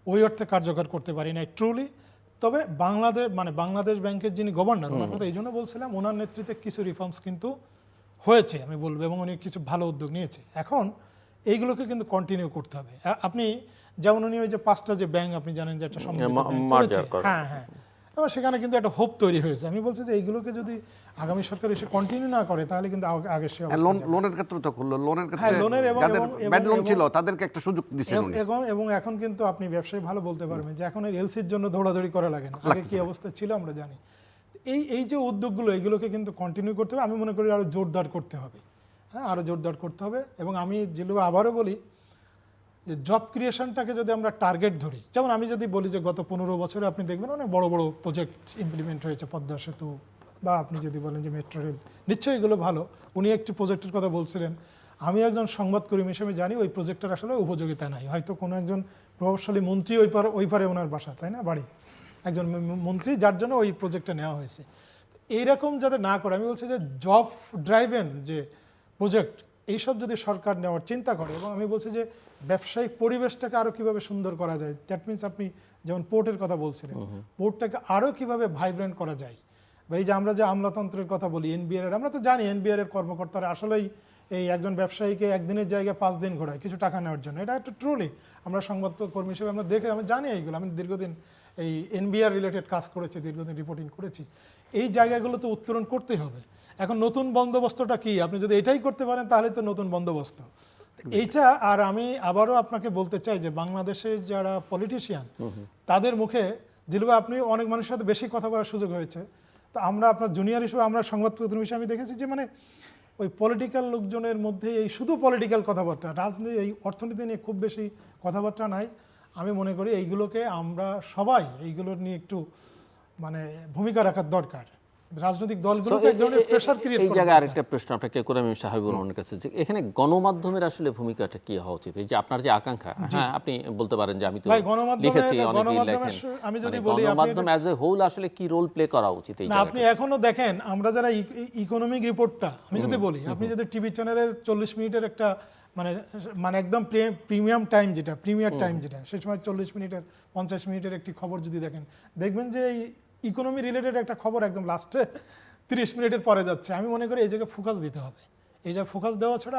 ওই অর্থে কার্যকর করতে পারি না ট্রুলি। তবে বাংলাদেশ ব্যাংকের যিনি গভর্নর, ওনার কথা এই জন্য বলছিলাম, ওনার নেতৃত্বে কিছু রিফর্মস কিন্তু হয়েছে আমি বলবো, এবং উনি কিছু ভালো উদ্যোগ নিয়েছে। এখন এইগুলোকে কিন্তু কন্টিনিউ করতে হবে। আপনি যেমন উনি ওই যে 5টা যে ব্যাংক আপনি জানেন যে একটা হ্যাঁ হ্যাঁ, এবং সেখানে কিন্তু একটা হোপ তৈরি হয়েছে। আমি বলছি যে এইগুলোকে যদি আগামী সরকার এসে কন্টিনিউ না করে তাহলে কিন্তু আগে সে লোনের ক্ষেত্রে তো করলো, লোনের ক্ষেত্রে যাদের ব্যাড লোন ছিল তাদেরকে একটা সুযোগ দিয়েছেন উনি। এবং এখন কিন্তু আপনি ব্যবসায়ী ভালো বলতে পারবেন যে এখন এলসির জন্য দৌড়াদৌড়ি করা লাগে না, আগে কি অবস্থা ছিল আমরা জানি। এই যে উদ্যোগগুলো এগুলোকে কিন্তু কন্টিনিউ করতে হবে। আমি মনে করি আরো জোরদার করতে হবে, হ্যাঁ আরো জোরদার করতে হবে। এবং আমি যেগুলো আবারও বলি যে জব ক্রিয়েশনটাকে যদি আমরা টার্গেট ধরি, যেমন আমি যদি বলি যে গত 15 বছরে আপনি দেখবেন অনেক বড় বড় প্রজেক্ট ইমপ্লিমেন্ট হয়েছে, পদ্মা সেতু, বা আপনি যদি বলেন যে মেট্রো রেল, নিশ্চয়ই এগুলো ভালো। উনি একটি প্রজেক্টের কথা বলছিলেন, আমি একজন সংবাদকর্মী হিসেবে জানি ওই প্রজেক্টের আসলে উপযোগিতা নাই। হয়তো কোনো একজন প্রভাবশালী মন্ত্রী ওই পারে ওনার বাসা, তাই না, বাড়ি, একজন মন্ত্রী, যার জন্য ওই প্রজেক্টটা নেওয়া হয়েছে। এইরকম যাতে না করে, আমি বলছি যে জব ড্রাইভেন যে প্রজেক্ট এইসব যদি সরকার নেওয়ার চিন্তা করে, এবং আমি বলছি যে ব্যবসায়িক পরিবেশটাকে আরো কিভাবে সুন্দর করা যায়, দ্যাট মিনস আপনি যেমন পোর্টের কথা বলছিলেন, পোর্টটাকে আরো কিভাবে ভাইব্রেন্ট করা যায়, বা এই যে আমরা যে আমলাতন্ত্রের কথা বলি এনবিআর, আমরা তো জানি এনবিআর এর কর্মকর্তারা আসলেই এই একজন ব্যবসায়ীকে একদিনের জায়গায় 5 দিন ঘোরায় কিছু টাকা নেওয়ার জন্য। এটা একটা ট্রুলি আমরা সংবাদকর্মী হিসেবে আমরা দেখে আমি জানি এইগুলো, আমি দীর্ঘদিন এই এনবিআর রিলেটেড কাজ করেছি, দীর্ঘদিন রিপোর্টিং করেছি। এই জায়গাগুলো তো উত্তরণ করতেই হবে। এখন নতুন বন্দোবস্তটা কি, আপনি যদি এটাই করতে পারেন তাহলে তো নতুন বন্দোবস্ত এইটা। আর আমি আবারও আপনাকে বলতে চাই যে বাংলাদেশে যারা পলিটিশিয়ান তাদের মুখে জিলুবা আপনি অনেক মানুষের সাথে বেশি কথা বলার সুযোগ হয়েছে, তো আমরা আপনার জুনিয়র হিসেবে, আমরা সংবাদপত্র হিসেবে আমি দেখেছি যে মানে ওই পলিটিক্যাল লোকজনের মধ্যে এই শুধু পলিটিক্যাল কথাবার্তা, রাজনীতি এই অর্থনীতি নিয়ে খুব বেশি কথাবার্তা নাই। আমি মনে করি এইগুলোকে আমরা সবাই এইগুলোর নিয়ে একটু মানে ভূমিকা রাখার দরকার। রাজনৈতিক দলগুলোকে এক ধরনের প্রেসার ক্রিয়েট করা। এই জায়গায় আরেকটা প্রশ্ন আপনাকে করে আমি সাহেবুর রহমানের কাছে, যে এখানে গণমাধ্যমের আসলে ভূমিকাটা কি হওয়া উচিত? এই যে আপনার যে আকাঙ্ক্ষা, হ্যাঁ আপনি বলতে পারেন যে আমি তো লিখেছি, অনেকেই লেখেন, আমি যদি বলি গণমাধ্যম অ্যাজ এ হোল আসলে কি রোল প্লে করা উচিত এই জায়গায়? আপনি এখনো দেখেন আমরা যারা ইকোনমিক রিপোর্টটা আমি যদি বলি, আপনি যদি টিভি চ্যানেলের 40 মিনিটের একটা মানে একদম প্রিমিয়াম টাইম যেটা, প্রিমিয়ার টাইম যেটা, সেই সময় 40 মিনিটের 50 মিনিটের একটি খবর যদি দেখবেন যে এই ইকোনমি রিলেটেড একটা খবর একদম লাস্টে 30 মিনিটের পরে যাচ্ছে। আমি মনে করি এই জায়গায় ফোকাস দিতে হবে। এই জায়গায় ফোকাস দেওয়া ছাড়া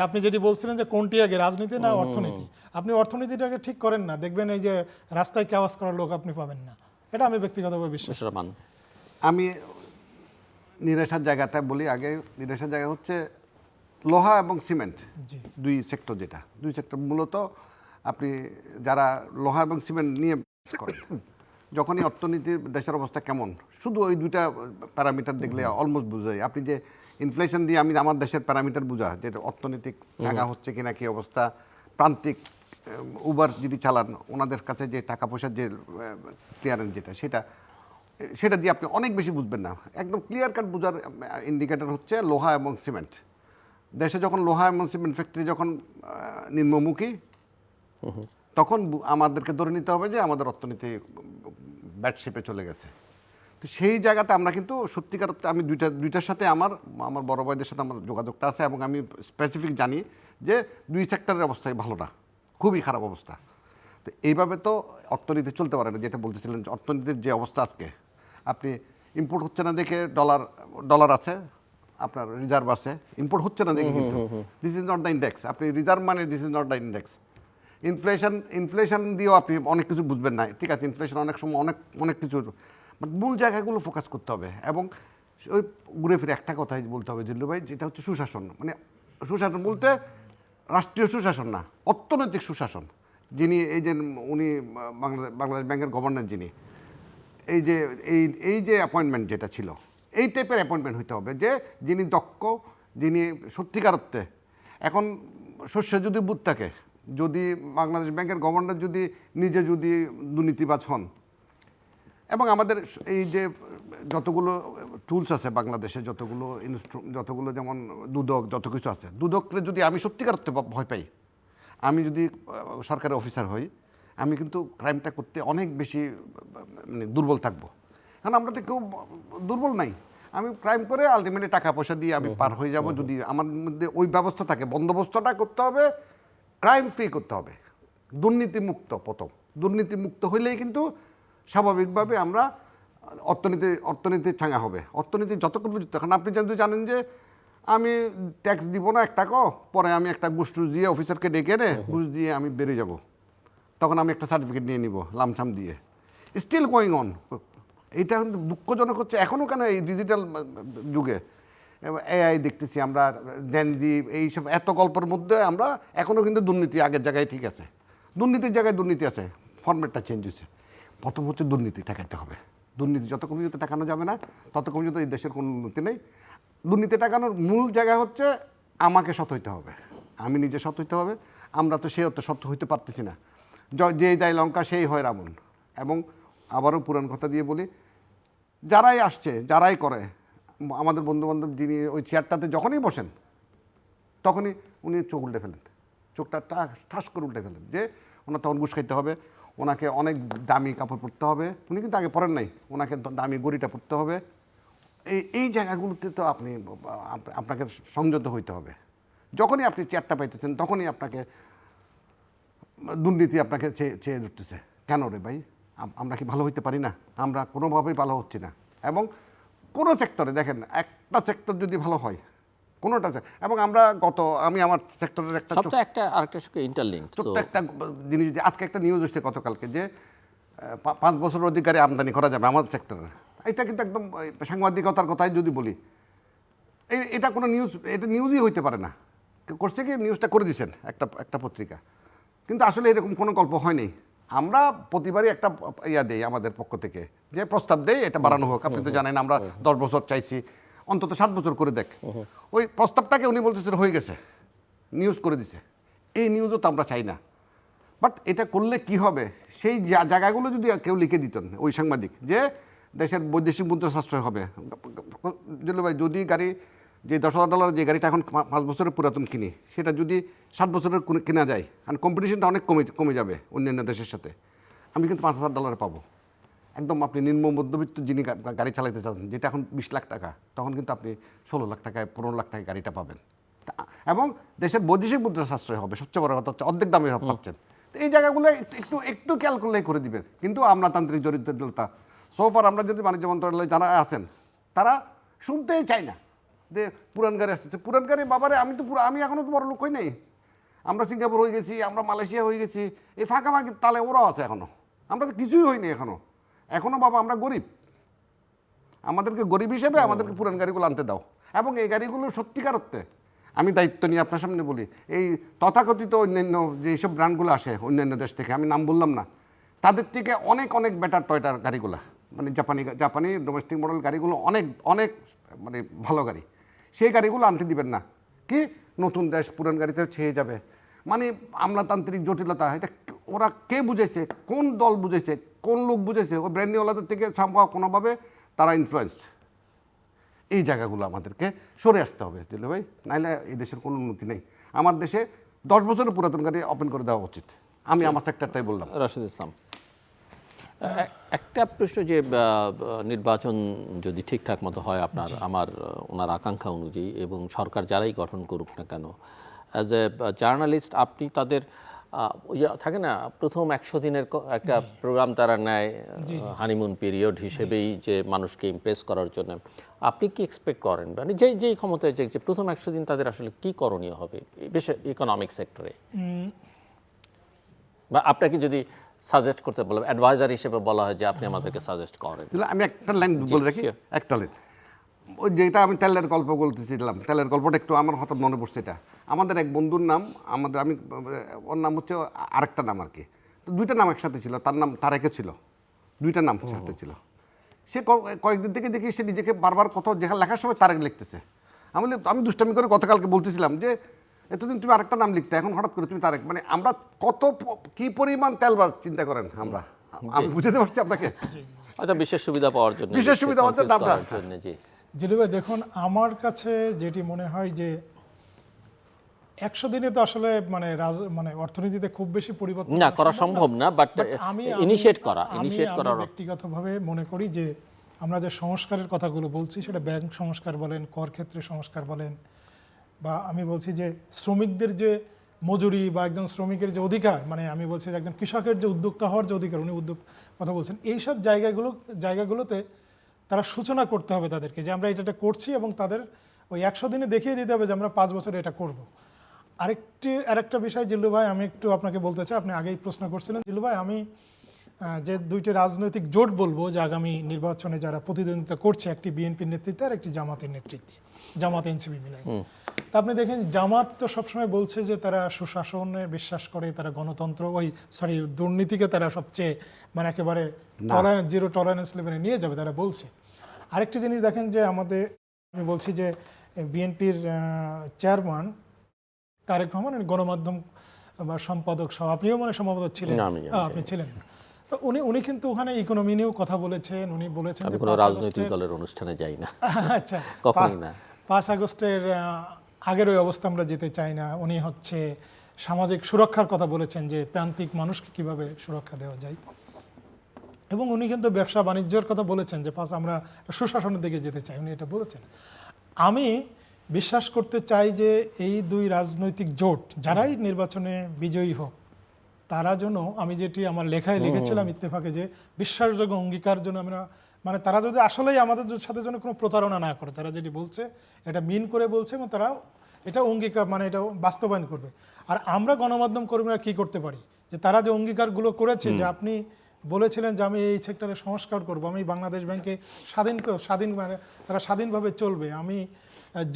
আপনি যেটি বলছিলেন যে কোনটি আগে, রাজনীতি না অর্থনীতি, আপনি অর্থনীতিটাকে ঠিক করেন না, দেখবেন এই যে রাস্তায় ক্যাওয়াজ করার লোক আপনি পাবেন না। এটা আমি ব্যক্তিগতভাবে বিশ্বাস করি। আমি নিরাশার জায়গাটা বলি আগে। নিরাশার জায়গা হচ্ছে লোহা এবং সিমেন্ট, দুই সেক্টর, যেটা দুই সেক্টর মূলত আপনি যারা লোহা এবং সিমেন্ট নিয়ে করেন, যখনই অর্থনীতির দেশের অবস্থা কেমন, শুধু ওই দুইটা প্যারামিটার দেখলে অলমোস্ট বোঝা যায়। আপনি যে ইনফ্লেশন দিয়ে আমি আমার দেশের প্যারামিটার বোঝা, যে অর্থনৈতিক জায়গা হচ্ছে কিনা, কি অবস্থা, প্রান্তিক উবার যদি চালান ওনাদের কাছে যে টাকা পয়সার যে ক্লিয়ারেন্স যেটা, সেটা দিয়ে আপনি অনেক বেশি বুঝবেন না। একদম ক্লিয়ার কাট বোঝার ইন্ডিকেটর হচ্ছে লোহা এবং সিমেন্ট। দেশে যখন লোহা এবং সিমেন্ট ফ্যাক্টরি যখন নিম্নমুখী, তখন আমাদেরকে ধরে নিতে হবে যে আমাদের অর্থনীতি ব্যাড শেপে চলে গেছে। তো সেই জায়গাতে আমরা কিন্তু সত্যিকার, আমি দুইটার সাথে আমার বড় ভাইদের সাথে আমার যোগাযোগটা আছে, এবং আমি স্পেসিফিক জানি যে দুই সেক্টরের অবস্থাই ভালো না, খুবই খারাপ অবস্থা। তো এইভাবে তো অর্থনীতি চলতে পারে না, যেটা বলতেছিলেন যে অর্থনীতির যে অবস্থা আজকে, আপনি ইম্পোর্ট হচ্ছে না দেখে ডলার আছে, আপনার রিজার্ভ আছে, ইম্পোর্ট হচ্ছে না দেখে কিন্তু this is not the index. আপনি রিজার্ভ মানে this is not the index. Inflation দিয়েও আপনি অনেক কিছু বুঝবেন না, ঠিক আছে, ইনফ্লেশন অনেক সময় অনেক কিছু, বাট মূল জায়গাগুলো ফোকাস করতে হবে। এবং ওই ঘুরে ফিরে একটা কথাই বলতে হবে জিল্লু ভাই, যেটা হচ্ছে সুশাসন। মানে সুশাসন বলতে রাষ্ট্রীয় সুশাসন না, অর্থনৈতিক সুশাসন। যিনি এই যে উনি বাংলাদেশ ব্যাংকের গভর্নর, যিনি এই যে অ্যাপয়েন্টমেন্ট যেটা ছিল, এই টাইপের অ্যাপয়েন্টমেন্ট হইতে হবে, যে যিনি দক্ষ, যিনি সত্যিকার অর্থে, এখন শস্য যদি বুধ থাকে, যদি বাংলাদেশ ব্যাংকের গভর্নর যদি নিজে যদি দুর্নীতিবাজ হন, এবং আমাদের এই যে যতগুলো টুলস আছে বাংলাদেশে, যতগুলো যেমন দুদক, যত কিছু আছে, দুদককে যদি আমি সত্যিকার অর্থে ভয় পাই, আমি যদি সরকারি অফিসার হই, আমি কিন্তু ক্রাইমটা করতে অনেক বেশি মানে দুর্বল থাকবো। কারণ আমরা তো কেউ দুর্বল নাই, আমি ক্রাইম করে আলটিমেটলি টাকা পয়সা দিয়ে আমি পার হয়ে যাব। যদি আমার মধ্যে ওই ব্যবস্থা থাকে, বন্দোবস্তটা করতে হবে, ক্রাইম ফ্রি করতে হবে, দুর্নীতিমুক্ত। প্রথম দুর্নীতিমুক্ত হইলেই কিন্তু স্বাভাবিকভাবে আমরা অর্থনীতি চাঙা হবে। অর্থনীতি যতক্ষণ পর্যন্ত, এখন আপনি যদি জানেন যে আমি ট্যাক্স দিব না 1 টাকাও, পরে আমি একটা ঘুষ দিয়ে অফিসারকে ডেকে এনে ঘুষ দিয়ে আমি বেরিয়ে যাব, তখন আমি একটা সার্টিফিকেট নিয়ে নিব লামসাম দিয়ে, স্টিল গোয়িং অন। এইটা কিন্তু দুঃখজনক হচ্ছে এখনও। কেন এই ডিজিটাল যুগে এআই দেখতেছি আমরা, জেনজি, এইসব এত গল্পের মধ্যে আমরা এখনও কিন্তু দুর্নীতি আগের জায়গায় ঠিক আছে, দুর্নীতির জায়গায় দুর্নীতি আছে, ফরম্যাটটা চেঞ্জ হয়েছে। প্রথম হচ্ছে দুর্নীতি ঠেকাইতে হবে। দুর্নীতি যতক্ষণ পর্যন্ত ঠেকানো যাবে না, ততক্ষণ পর্যন্ত এই দেশের কোনো উন্নতি নেই। দুর্নীতি ঠেকানোর মূল জায়গা হচ্ছে আমাকে সৎ হইতে হবে, আমি নিজে সৎ হইতে হবে। আমরা তো সে অত সৎ হইতে পারতেছি না, যে যায় লঙ্কা সেই হয় রাবণ। এবং আবারও পুরান কথা দিয়ে বলি, যারাই আসছে, যারাই করে, আমাদের বন্ধুবান্ধব যিনি ওই চেয়ারটাতে যখনই বসেন, তখনই উনি চোখ উল্টে ফেলেন, চোখটা ঠাস করে উল্টে ফেলেন, যে ওনার তখন ঘুষ খাইতে হবে, ওনাকে অনেক দামি কাপড় পরতে হবে। উনি কিন্তু আগে পরেন নাই, ওনাকে দামি গড়িটা পরতে হবে। এই জায়গাগুলোতে তো আপনাকে সংযত হইতে হবে। যখনই আপনি চেয়ারটা পাইতেছেন, তখনই আপনাকে দুর্নীতি আপনাকে চেয়ে ধরতেছে। কেন রে ভাই, আমরা কি ভালো হইতে পারি না? আমরা কোনোভাবেই ভালো হচ্ছি না। এবং কোনো সেক্টরে দেখেন, একটা সেক্টর যদি ভালো হয়, কোনোটা, এবং আমি আমার সেক্টরের একটা আরেকটার সঙ্গে ইন্টারলিঙ্ক, ছোট্ট একটা জিনিস, যে আজকে একটা নিউজ হচ্ছে গতকালকে, যে 5 বছর অধিকারে আমদানি করা যাবে আমার সেক্টরে। এটা কিন্তু একদম সাংবাদিকতার কথাই যদি বলি, এটা কোনো নিউজ, এটা নিউজই হইতে পারে না। করছে কি, নিউজটা করে দিয়েছেন একটা পত্রিকা, কিন্তু আসলে এরকম কোনো গল্প হয়নি। আমরা প্রতিবারই একটা দেই আমাদের পক্ষ থেকে, যে প্রস্তাব দেই এটা বাড়ানো হোক। আপনি তো জানেন আমরা 10 বছর চাইছি, অন্তত 7 বছর করে দেখ। ওই প্রস্তাবটাকে উনি বলতেছেন হয়ে গেছে, নিউজ করে দিছে। এই নিউজও তো আমরা চাই না। বাট এটা করলে কি হবে, সেই জায়গাগুলো যদি কেউ লিখে দিতেন, ওই সাংবাদিক, যে দেশের বৈদেশিক মুদ্রা সাশ্রয় হবে। ভাই, যদি গাড়ি, যে $10,000 যে গাড়িটা এখন 5 বছরের পুরাতন কিনি, সেটা যদি 7 বছরের কেনা যায়, কারণ কম্পিটিশনটা অনেক কমে যাবে অন্যান্য দেশের সাথে, আমি কিন্তু $5,000 পাবো। একদম আপনি নিম্ন মধ্যবিত্ত যিনি গাড়ি চালাতে চান, যেটা এখন 20 লাখ টাকা, তখন কিন্তু আপনি 16 লাখ টাকায়, 15 লাখ টাকায় গাড়িটা পাবেন। এবং দেশের বৈদেশিক মুদ্রা সাশ্রয় হবে। সবচেয়ে বড় কথা হচ্ছে অর্ধেক দামে পাচ্ছেন। তো এই জায়গাগুলো একটু খেয়াল করলেই করে দিবেন। কিন্তু আমলাতান্ত্রিক দরিদ্রতা, সোফার আমরা যদি বাণিজ্য মন্ত্রণালয়ে যারা আছেন, তারা শুনতেই চায় না যে পুরান গাড়ি আসতেছে। পুরান গাড়ি বাবারে, আমি এখনও তো বড় লোক হই নাই। আমরা সিঙ্গাপুর হয়ে গেছি, আমরা মালয়েশিয়া হয়ে গেছি, এই ফাঁকাফাঁকি তালে ওরাও আছে এখনও। আমরা তো কিছুই হয়নি এখনও বাবা, আমরা গরিব। আমাদেরকে গরিব হিসেবে আমাদেরকে পুরান গাড়িগুলো আনতে দাও। এবং এই গাড়িগুলো সত্যিকার অর্থে, আমি দায়িত্ব নিয়ে আপনার সামনে বলি, এই তথাকথিত অন্যান্য যেসব ব্র্যান্ডগুলো আসে অন্যান্য দেশ থেকে, আমি নাম বললাম না, তাদের থেকে অনেক বেটার টয়টার গাড়িগুলো, মানে জাপানি ডোমেস্টিক মডেল গাড়িগুলো অনেক মানে ভালো গাড়ি। সেই গাড়িগুলো আনতে দিবেন না। কি নতুন দেশ পুরান গাড়িতে ছেয়ে যাবে, মানে আমলাতান্ত্রিক জটিলতা। এটা ওরা কে বুঝেছে, কোন দল বুঝেছে, কোন লোক বুঝেছে? ওই ব্র্যান্ডনিওয়ালাদের থেকে সম্ভব কোনোভাবে তারা ইনফ্লুয়েন্সড। এই জায়গাগুলো আমাদেরকে সরে আসতে হবে দিল্লু ভাই, নাহলে এই দেশের কোনো উন্নতি নেই। আমার দেশে 10 বছরের পুরাতন গাড়ি ওপেন করে দেওয়া উচিত। আমি আমার সেক্টরটাই বললাম। রাশেদ ইসলাম, একটা প্রশ্ন, যে নির্বাচন যদি ঠিকঠাক মতো হয় ওনার আকাঙ্ক্ষা অনুযায়ী, এবং সরকার যারাই গঠন করুক না কেন, অ্যাজ এ জার্নালিস্ট আপনি তাদের ওই যে থাকে না প্রথম 100 দিনের একটা প্রোগ্রাম তারা নেয় হানিমুন পিরিয়ড হিসেবেই যে মানুষকে ইমপ্রেস করার জন্য, আপনি কি এক্সপেক্ট করেন মানে যেই ক্ষমতায় যে প্রথম 100 দিন তাদের আসলে কি করণীয় হবে বেশ ইকোনমিক সেক্টরে, বা আপনাকে যদি সাজেস্ট করতে বলা অ্যাডভাইজার হিসেবে বলা হয় যে আপনি আমাদেরকে সাজেস্ট করেন? আমি একটা লাইন বলে রাখি, একটা লাইন। ওই যেটা আমি তেলের গল্প বলতেছিলাম, তেলের গল্পটা একটু আমার হঠাৎ মনে পড়ছে। এটা আমাদের এক বন্ধুর নাম, আমি ওর নাম হচ্ছে আরেকটা নাম আর কি, তো দুইটা নাম একসাথে ছিল, তার নাম তারেকে ছিল, দুইটা নাম একসাথে ছিল। সে কয়েকদিন থেকে দেখি সে নিজেকে বারবার কোথাও যেখানে লেখার সময় তারেক লিখতেছে। আমি দুষ্টামি করে গতকালকে বলতেছিলাম যে এতদিন তুমি আরেকটা নাম লিখতে, এখন হঠাৎ করে তুমি তারেক, মানে আমরা কত কি পরিমাণ তেলবাজ চিন্তা করেন আমরা, আমি বুঝতে পারছি আপনাকে। আচ্ছা, বিশেষ সুবিধা পাওয়ার জন্য, বিশেষ সুবিধা পাওয়ার জন্য আমরা, জি জিলু ভাই দেখুন, আমার কাছে যেটি মনে হয় যে 100 দিনে তো আসলে মানে অর্থনীতিতে খুব বেশি পরিবর্তন না করা সম্ভব না, বাট ইনিশিয়েট করা ব্যক্তিগতভাবে মনে করি যে আমরা যে সংস্কারের কথাগুলো বলছি, সেটা ব্যাংক সংস্কার বলেন, কর ক্ষেত্রে সংস্কার বলেন, বা আমি বলছি যে শ্রমিকদের যে মজুরি বা একজন শ্রমিকের যে অধিকার, মানে আমি বলছি যে একজন কৃষকের যে উদ্যোক্তা হওয়ার যে অধিকার, উনি উদ্যোগ কথা বলছেন, এইসব জায়গাগুলোতে তারা সূচনা করতে হবে তাদেরকে যে আমরা এটা করছি, এবং তাদের ওই 100 দিনে দেখিয়ে দিতে হবে যে আমরা 5 বছরে এটা করব। আরেকটা বিষয় জিল্লু ভাই, আমি একটু আপনাকে বলতে চাই, আপনি আগেই প্রশ্ন করছিলেন জিল্লু ভাই, আমি যে দুইটি রাজনৈতিক জোট বলবো যে আগামী নির্বাচনে যারা প্রতিদ্বন্দ্বিতা করছে, একটি বিএনপির নেতৃত্বে আর একটি জামাতের নেতৃত্বে, জামাত এনসিপি মিলে। তা আপনি দেখেন জামাত তো সবসময় বলছে যে তারা সুশাসনে বিশ্বাস করে, তারা গণতন্ত্র দুর্নীতিকে তারা সবচেয়ে মানে একেবারে জিরো টলারেন্স লেভেলে নিয়ে যাবে তারা বলছে। আরেকটি জিনিস দেখেন যে আমি বলছি যে বিএনপির চেয়ারম্যান তারেক রহমান গণমাধ্যম বা সম্পাদক সহ, আপনিও সম্ভবত ছিলেন, আপনি ছিলেন, তো উনি কিন্তু ওখানে ইকোনমি নিয়েও কথা বলেছেন। উনি বলেছেন যে কোনো রাজনৈতিক দলের অনুষ্ঠানে যাই না, আচ্ছা, কখনোই না। 5 আগস্টের আগের ওই অবস্থা আমরা যেতে চাই না। উনি সামাজিক সুরক্ষার কথা বলেছেন, যে প্রান্তিক মানুষকে কিভাবে সুরক্ষা দেওয়া যায়, এবং উনি কিন্তু ব্যবসা বাণিজ্যের কথা বলেছেন যে আমরা সুশাসনের দিকে যেতে চাই, উনি এটা বলেছেন। আমি বিশ্বাস করতে চাই যে এই দুই রাজনৈতিক জোট যারাই নির্বাচনে বিজয়ী হোক, তারা যেন, আমি যেটি আমার লেখায় লিখেছিলাম ইত্তেফাকে, যে বিশ্বাসযোগ্য অঙ্গীকার জন্য আমরা, মানে তারা যদি আসলেই আমাদের সাথে যেন কোনো প্রতারণা না করে, তারা যেটি বলছে এটা মিন করে বলছে, এবং তারা এটা অঙ্গীকার মানে এটা বাস্তবায়ন করবে। আর আমরা গণমাধ্যম কর্মীরা কি করতে পারি, যে তারা যে অঙ্গীকারগুলো করেছে, যে আপনি বলেছিলেন যে আমি এই সেক্টরে সংস্কার করব, আমি বাংলাদেশ ব্যাংকে স্বাধীন মানে তারা স্বাধীনভাবে চলবে, আমি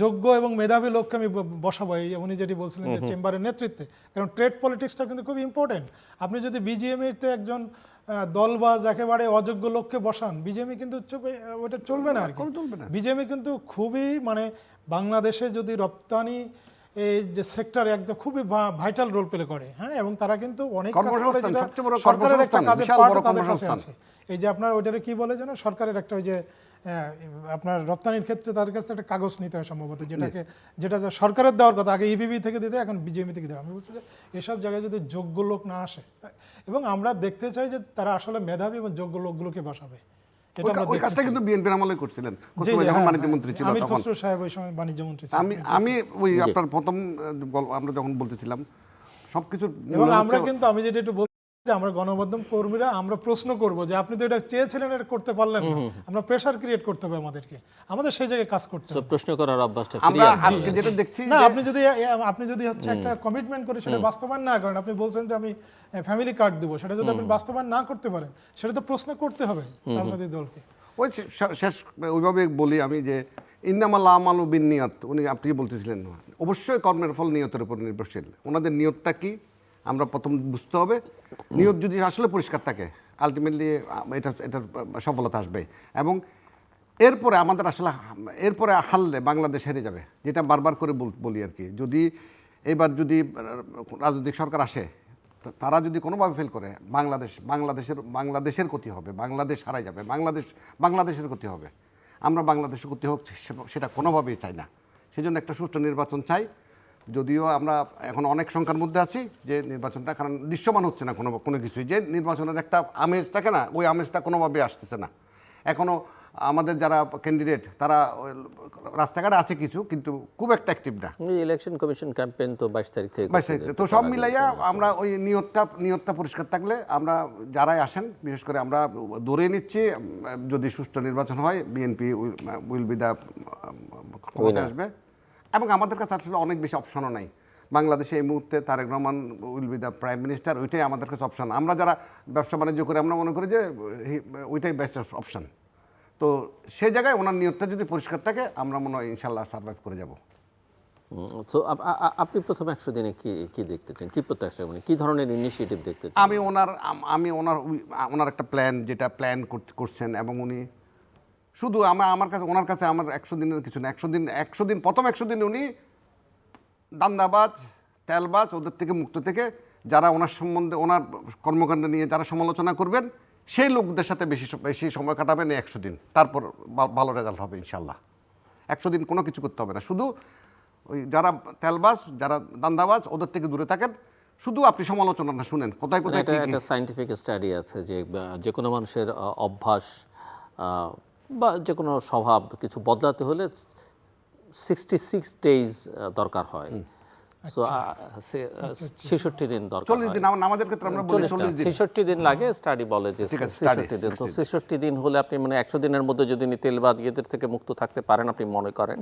যোগ্য এবং মেধাবী লোককে আমি বসাবো, উনি যেটি বলছিলেন যে চেম্বারের নেতৃত্বে। কারণ ট্রেড পলিটিক্সটা কিন্তু খুব ইম্পর্টেন্ট। আপনি যদি বিজিএমইতে একজন দলবাজ একেবারে অযোগ্য লোককে বসান, বিজেপি কিন্তু ওটা চলবে না আর কি। বিজেপি কিন্তু খুবই মানে বাংলাদেশে যদি রপ্তানি এই যে সেক্টর একদম খুবই ভাইটাল রোল প্লে করে, হ্যাঁ, এবং তারা কিন্তু অনেক কাজ করে, যেটা সরকারের একটা কাজের পার্ট তাদের কাছে আছে। এই যে আপনার ওইটারে কি বলে যেন, সরকারের একটা ওই যে আপনার রপ্তানির ক্ষেত্রে তাদের কাছে একটা কাগজ নিতে হয় সম্ভবত, যেটা সরকারের দেওয়ার কথা, আগে ইবিবি থেকে দিতে, এখন বিজেপি থেকে দেওয়া। আমি বলছি যে এসব জায়গায় যদি যোগ্য লোক না আসে, এবং আমরা দেখতে চাই যে তারা আসলে মেধাবী এবং যোগ্য লোকগুলোকে বসাবে। আমি ওই আপনার প্রথম আমরা যখন বলতেছিলাম সবকিছু, আমরা কিন্তু আমি যেটা একটু আমরা গণমাধ্যম কর্মীরা আমরা প্রশ্ন করব যে আপনি তো এটা চেয়েছিলেন, এটা করতে পারলেন না, আমরা প্রেসার ক্রিয়েট করতে হবে আমাদের সেই জায়গায় কাজ করতে হবে, প্রশ্ন করার অভ্যাসটা আমরা আজকে যেটা দেখছি না। আপনি যদি হচ্ছে একটা কমিটমেন্ট করে সেটা বাস্তবায়ন না করেন, আপনি বলছেন যে আমি ফ্যামিলি কার্ড দেবো, সেটা যদি আপনি বাস্তবায়ন না করতে পারেন, সেটা তো প্রশ্ন করতে হবে রাজনৈতিক দলকে। ওই শেষ ওইভাবে বলি আমি যে ইন্নামাল আমালু বিন্নিয়াত, আপনি বলতেছিলেন অবশ্যই কর্মের ফল নিয়তের উপর নির্ভরশীল। ওনাদের নিয়তটা কি আমরা প্রথম বুঝতে হবে। নিয়ত যদি আসলে পরিষ্কার থাকে, আলটিমেটলি এটা সফলতা আসবে। এবং এরপরে আমাদের আসলে এরপরে হারলে বাংলাদেশ হেরে যাবে, যেটা বারবার করে বলি আর কি। যদি এবার রাজনৈতিক সরকার আসে, তারা যদি কোনোভাবে ফেল করে, বাংলাদেশের ক্ষতি হবে, বাংলাদেশ হারাই যাবে, বাংলাদেশের ক্ষতি হবে। আমরা বাংলাদেশের ক্ষতি হোক সেটা কোনোভাবেই চাই না। সেজন্য একটা সুষ্ঠু নির্বাচন চাই। যদিও আমরা এখন অনেক সংখ্যার মধ্যে আছি যে নির্বাচনটা, কারণ দৃশ্যমান হচ্ছে না কোনো কিছুই, যে নির্বাচনের একটা আমেজ থাকে না, ওই আমেজটা কোনোভাবেই আসতেছে না। এখনও আমাদের যারা ক্যান্ডিডেট তারা ওই রাস্তাঘাটে আছে কিছু, কিন্তু খুব একটা অ্যাক্টিভ না। ইলেকশন কমিশন ক্যাম্পেইন তো 22 তারিখ থেকে 22 তারিখ তো সব মিলাইয়া আমরা ওই নিয়তটা পরিষ্কার থাকলে আমরা যারাই আসেন, বিশেষ করে আমরা ধরে নিচ্ছি যদি সুষ্ঠু নির্বাচন হয় বিএনপি উইল বি দ্য ক্ষমতা আসবে। এবং আমাদের কাছে আসলে অনেক বেশি অপশনও নাই বাংলাদেশে এই মুহূর্তে। Tarique Rahman will be the prime minister, ওইটাই আমাদের কাছে অপশন। আমরা যারা ব্যবসা বাণিজ্য করে আমরা মনে করি যে ওইটাই বেস্ট অপশন। তো সেই জায়গায় ওনার নিয়তটা যদি পরিষ্কার থাকে আমরা মনে হয় ইনশাল্লাহ সার্ভাইভ করে যাব। তো আপনি প্রথম 100 দিনে কি দেখতে চান, কি প্রত্যাশা, মানে কি ধরনের ইনিশিয়েটিভ দেখতে চান? আমি ওনার একটা প্ল্যান, যেটা প্ল্যান করছেন, এবং উনি শুধু আমার কাছে ওনার কাছে আমার 100 দিনের কিছু না। 100 দিন প্রথম 100 দিন উনি দান্দাবাজ তেলবাজ ওদের থেকে মুক্ত থেকে যারা ওনার সম্বন্ধে ওনার কর্মকাণ্ড নিয়ে যারা সমালোচনা করবেন সেই লোকদের সাথে বেশি সময় কাটাবেন এই 100 দিন। তারপর ভালো রেজাল্ট হবে ইনশাল্লাহ। 100 দিন কোনো কিছু করতে হবে না, শুধু ওই যারা তেলবাজ যারা দান্দাবাজ ওদের থেকে দূরে থাকেন, শুধু আপনি সমালোচনা শুনেন কোথায় কোথায়। একটা সায়েন্টিফিক স্টাডি আছে যে কোনো মানুষের অভ্যাস বা যে কোনো স্বভাব কিছু বদলাতে হলে 66 ডেজ দরকার হয়। সো 66 দিন দরকার। 40 দিন আমাদের ক্ষেত্রে আমরা বলি 40 দিন, 66 দিন লাগে। স্টাডি বলে যে 66 দিন। তো 66 দিন হলে আপনি মানে 100 দিনের মধ্যে যদি তেলবাদ ইয়েদের থেকে মুক্ত থাকতে পারেন আপনি মনে করেন,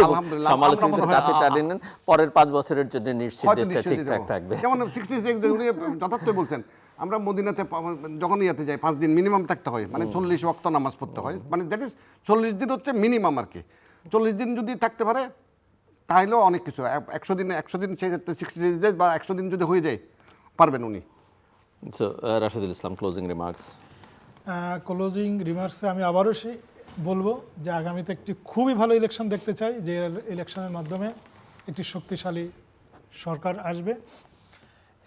আলহামদুলিল্লাহ সমালোচকদের কাছে টানে নেন, পরের 5 বছরের জন্য নিশ্চিত দেশটা ঠিকঠাক থাকবে। যেমন 66 দিন উনি যথার্থই বলছেন। আমরা মদিনাতে যখন ইয়াতে যাই 5 দিন মিনিমাম থাকতে হয়, মানে 40 ওয়াক্ত নামাজ পড়তে হয়, মানে দ্যাট ইজ 40 দিন হচ্ছে মিনিমাম আর কি। 40 দিন যদি থাকতে পারে তাহলেও অনেক কিছু। 100 দিন সেক্ষেত্রে 60 ডেজ বা 100 দিন যদি হয়ে যায় পারবেন উনি। সো রাশিদুল ইসলাম, ক্লোজিং রিমার্কস। ক্লোজিং রিমার্কসে আমি আবারও বলবো যে আগামীতে একটি খুবই ভালো ইলেকশন দেখতে চাই, যে ইলেকশনের মাধ্যমে একটি শক্তিশালী সরকার আসবে।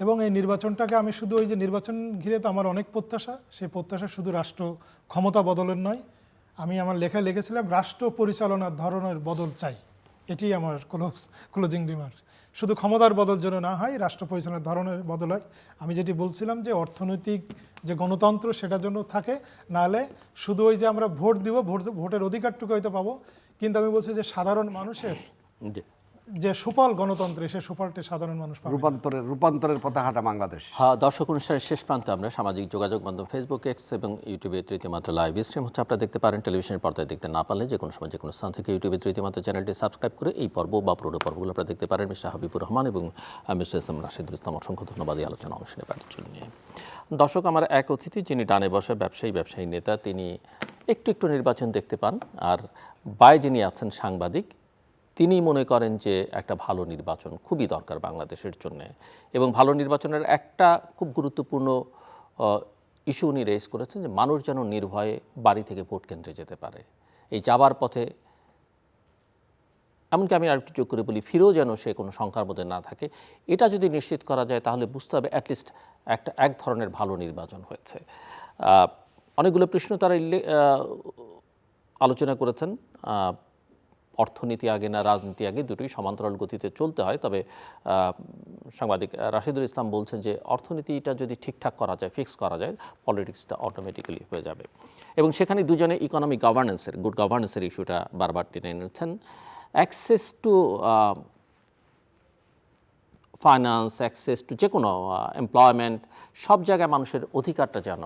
এবং এই নির্বাচনটাকে আমি শুধু ওই যে নির্বাচন ঘিরে তো আমার অনেক প্রত্যাশা, সেই প্রত্যাশা শুধু রাষ্ট্র ক্ষমতা বদলের নয়, আমি আমার লেখায় লিখেছিলাম রাষ্ট্র পরিচালনার ধরনের বদল চাই। এটি আমার ক্লোজিং রিমার্ক। শুধু ক্ষমতার বদল যেন না হয়, রাষ্ট্র পরিচালনার ধরনের বদল হয়। আমি যেটি বলছিলাম যে অর্থনৈতিক যে গণতন্ত্র সেটা জন্য থাকে, নাহলে শুধু ওই যে আমরা ভোট দিব, ভোটের অধিকারটুকু হয়তো পাবো, কিন্তু আমি বলছি যে সাধারণ মানুষের যে সুফল গণতন্ত্রে, সে সুফলটি সাধারণ মানুষ পাবে। রূপান্তরের পথে হাঁটা বাংলাদেশ। হ্যাঁ, দর্শক, অনুষ্ঠানের শেষ প্রান্তে আমরা সামাজিক যোগাযোগ মাধ্যম ফেসবুক, এক্স এবং ইউটিউবে তৃতীয় মাত্রা লাইভ স্ট্রিম হচ্ছে, আপনারা দেখতে পারেন। টেলিভিশনের পর্দায় দেখতে না পারলে যে কোনো সময় যে কোনো স্থান থেকে ইউটিউবে তৃতীয় মাত্রা চ্যানেলটি সাবস্ক্রাইব করে এই পর্ব বা পুরো পর্বগুলো আপনারা দেখতে পারেন। মিস্টার হাবিবুর রহমান এবং মিস্টার এস এম রাশিদুল ইসলাম, অসংখ্য ধন্যবাদ এই আলোচনা অংশ নেবার জন্য। দর্শক, আমার এক অতিথি যিনি ডানে বসে ব্যবসায়ী নেতা, তিনি একটু নির্বাচন দেখতে পান, আর বাই যিনি আছেন সাংবাদিক, তিনি মনে করেন যে একটা ভালো নির্বাচন খুবই দরকার বাংলাদেশের জন্য। এবং ভালো নির্বাচনের একটা খুব গুরুত্বপূর্ণ ইস্যু উনি রেজ করেছেন যে মানুষ যেন নির্ভয়ে বাড়ি থেকে ভোট কেন্দ্রে যেতে পারে। এই যাবার পথে, এমনকি আমি আরেকটু যোগ করে বলি, ফিরেও যেন সে কোনো শঙ্কার মধ্যে না থাকে। এটা যদি নিশ্চিত করা যায় তাহলে বুঝতে হবে অ্যাটলিস্ট এক ধরনের ভালো নির্বাচন হয়েছে। অনেকগুলো প্রশ্ন তারা আলোচনা করেছেন। অর্থনীতি আগে না রাজনীতি আগে, দুটোই সমান্তরাল গতিতে চলতে হয়। তবে সাংবাদিক রাশিদুল ইসলাম বলছেন যে অর্থনীতিটা যদি ঠিকঠাক করা যায়, ফিক্স করা যায়, পলিটিক্সটা অটোমেটিক্যালি হয়ে যাবে। এবং সেখানে দুজনে ইকোনমিক গভর্নেন্সের, গুড গভর্নেন্সের ইস্যুটা বারবার টেনে এনেছেন। Access to finance, access to যে কোনো এমপ্লয়মেন্ট, সব জায়গায় মানুষের অধিকারটা যেন,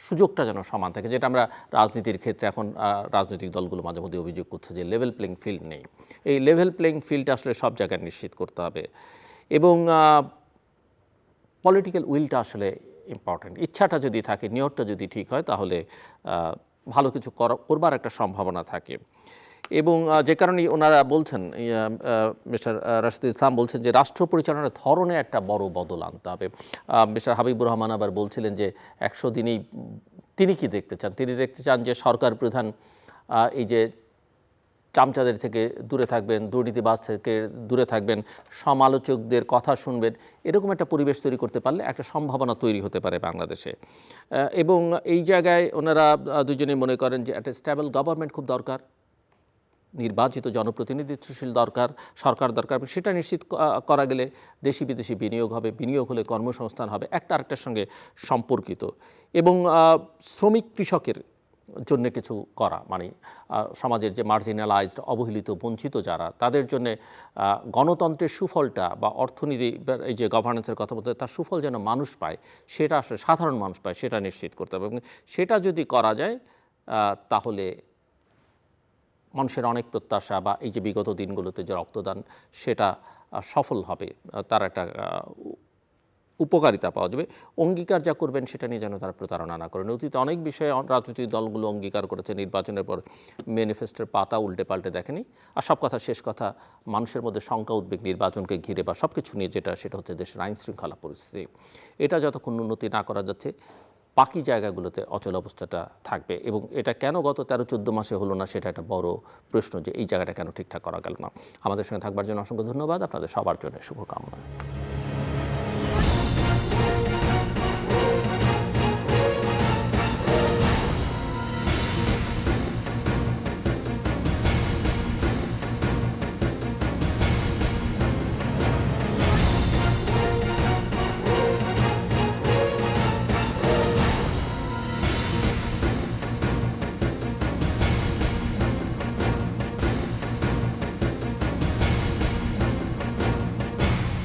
সুযোগটা যেন সমান থাকে, যেটা আমরা রাজনীতির ক্ষেত্রে এখন রাজনৈতিক দলগুলো মাঝে মধ্যে অভিযোগ করছে যে লেভেল প্লেইং ফিল্ড নেই। এই লেভেল প্লেইং ফিল্ডটা আসলে সব জায়গায় নিশ্চিত করতে হবে। এবং পলিটিক্যাল উইলটা আসলে ইম্পর্ট্যান্ট। ইচ্ছাটা যদি থাকে, নিয়তটা যদি ঠিক হয়, তাহলে ভালো কিছু করবার একটা সম্ভাবনা থাকে। এবং যে কারণে ওনারা বলছেন, মিস্টার রাশিদুল ইসলাম বলছেন যে রাষ্ট্র পরিচালনার ধরনে একটা বড় বদল আনতে হবে। মিস্টার হাবিবুর রহমান আবার বলছিলেন যে 100 দিনেই তিনি কি দেখতে চান, তিনি দেখতে চান যে সরকার প্রধান এই যে চামচাদের থেকে দূরে থাকবেন, দুর্নীতিবাজ থেকে দূরে থাকবেন, সমালোচকদের কথা শুনবেন। এরকম একটা পরিবেশ তৈরি করতে পারলে একটা সম্ভাবনা তৈরি হতে পারে বাংলাদেশে। এবং এই জায়গায় ওনারা দুজনেই মনে করেন যে একটা স্টেবল গভর্নমেন্ট খুব দরকার, নির্বাচিত জনপ্রতিনিধিত্বশীল সরকার দরকার। সেটা নিশ্চিত করা গেলে দেশি বিদেশি বিনিয়োগ হবে, বিনিয়োগ হলে কর্মসংস্থান হবে, একটা আরেকটার সঙ্গে সম্পর্কিত। এবং শ্রমিক কৃষকের জন্য কিছু করা, মানে সমাজের যে মার্জিনালাইজড, অবহেলিত, বঞ্চিত যারা, তাদের জন্য গণতন্ত্রের সুফলটা বা অর্থনীতি এই যে গভর্নেন্সের কথা বলতে, তার সুফল যেন মানুষ পায়, সেটা আসলে সাধারণ মানুষ পায়, সেটা নিশ্চিত করতে হবে। এবং সেটা যদি করা যায় তাহলে মানুষের অনেক প্রত্যাশা বা এই যে বিগত দিনগুলোতে যে রক্তদান, সেটা সফল হবে, তার একটা উপকারিতা পাওয়া যাবে। অঙ্গীকার যা করবেন সেটা নিয়ে যেন তারা প্রতারণা না করেন। অতীতে অনেক বিষয়ে রাজনৈতিক দলগুলো অঙ্গীকার করেছে, নির্বাচনের পর ম্যানিফেস্টোর পাতা উল্টে পাল্টে দেখেনি। আর সব কথা শেষ কথা, মানুষের মধ্যে শঙ্কা, উদ্বেগ নির্বাচনকে ঘিরে বা সব কিছু নিয়ে, সেটা হচ্ছে দেশের আইন শৃঙ্খলা পরিস্থিতি। এটা যতক্ষণ উন্নতি না করা যাচ্ছে, বাকি জায়গাগুলোতে অচল অবস্থাটা থাকবে। এবং এটা কেন গত 13-14 মাসে হলো না, সেটা একটা বড় প্রশ্ন, যে এই জায়গাটা কেন ঠিকঠাক করা গেল না। আমাদের সঙ্গে থাকবার জন্য অসংখ্য ধন্যবাদ। আপনাদের সবার জন্য শুভকামনা।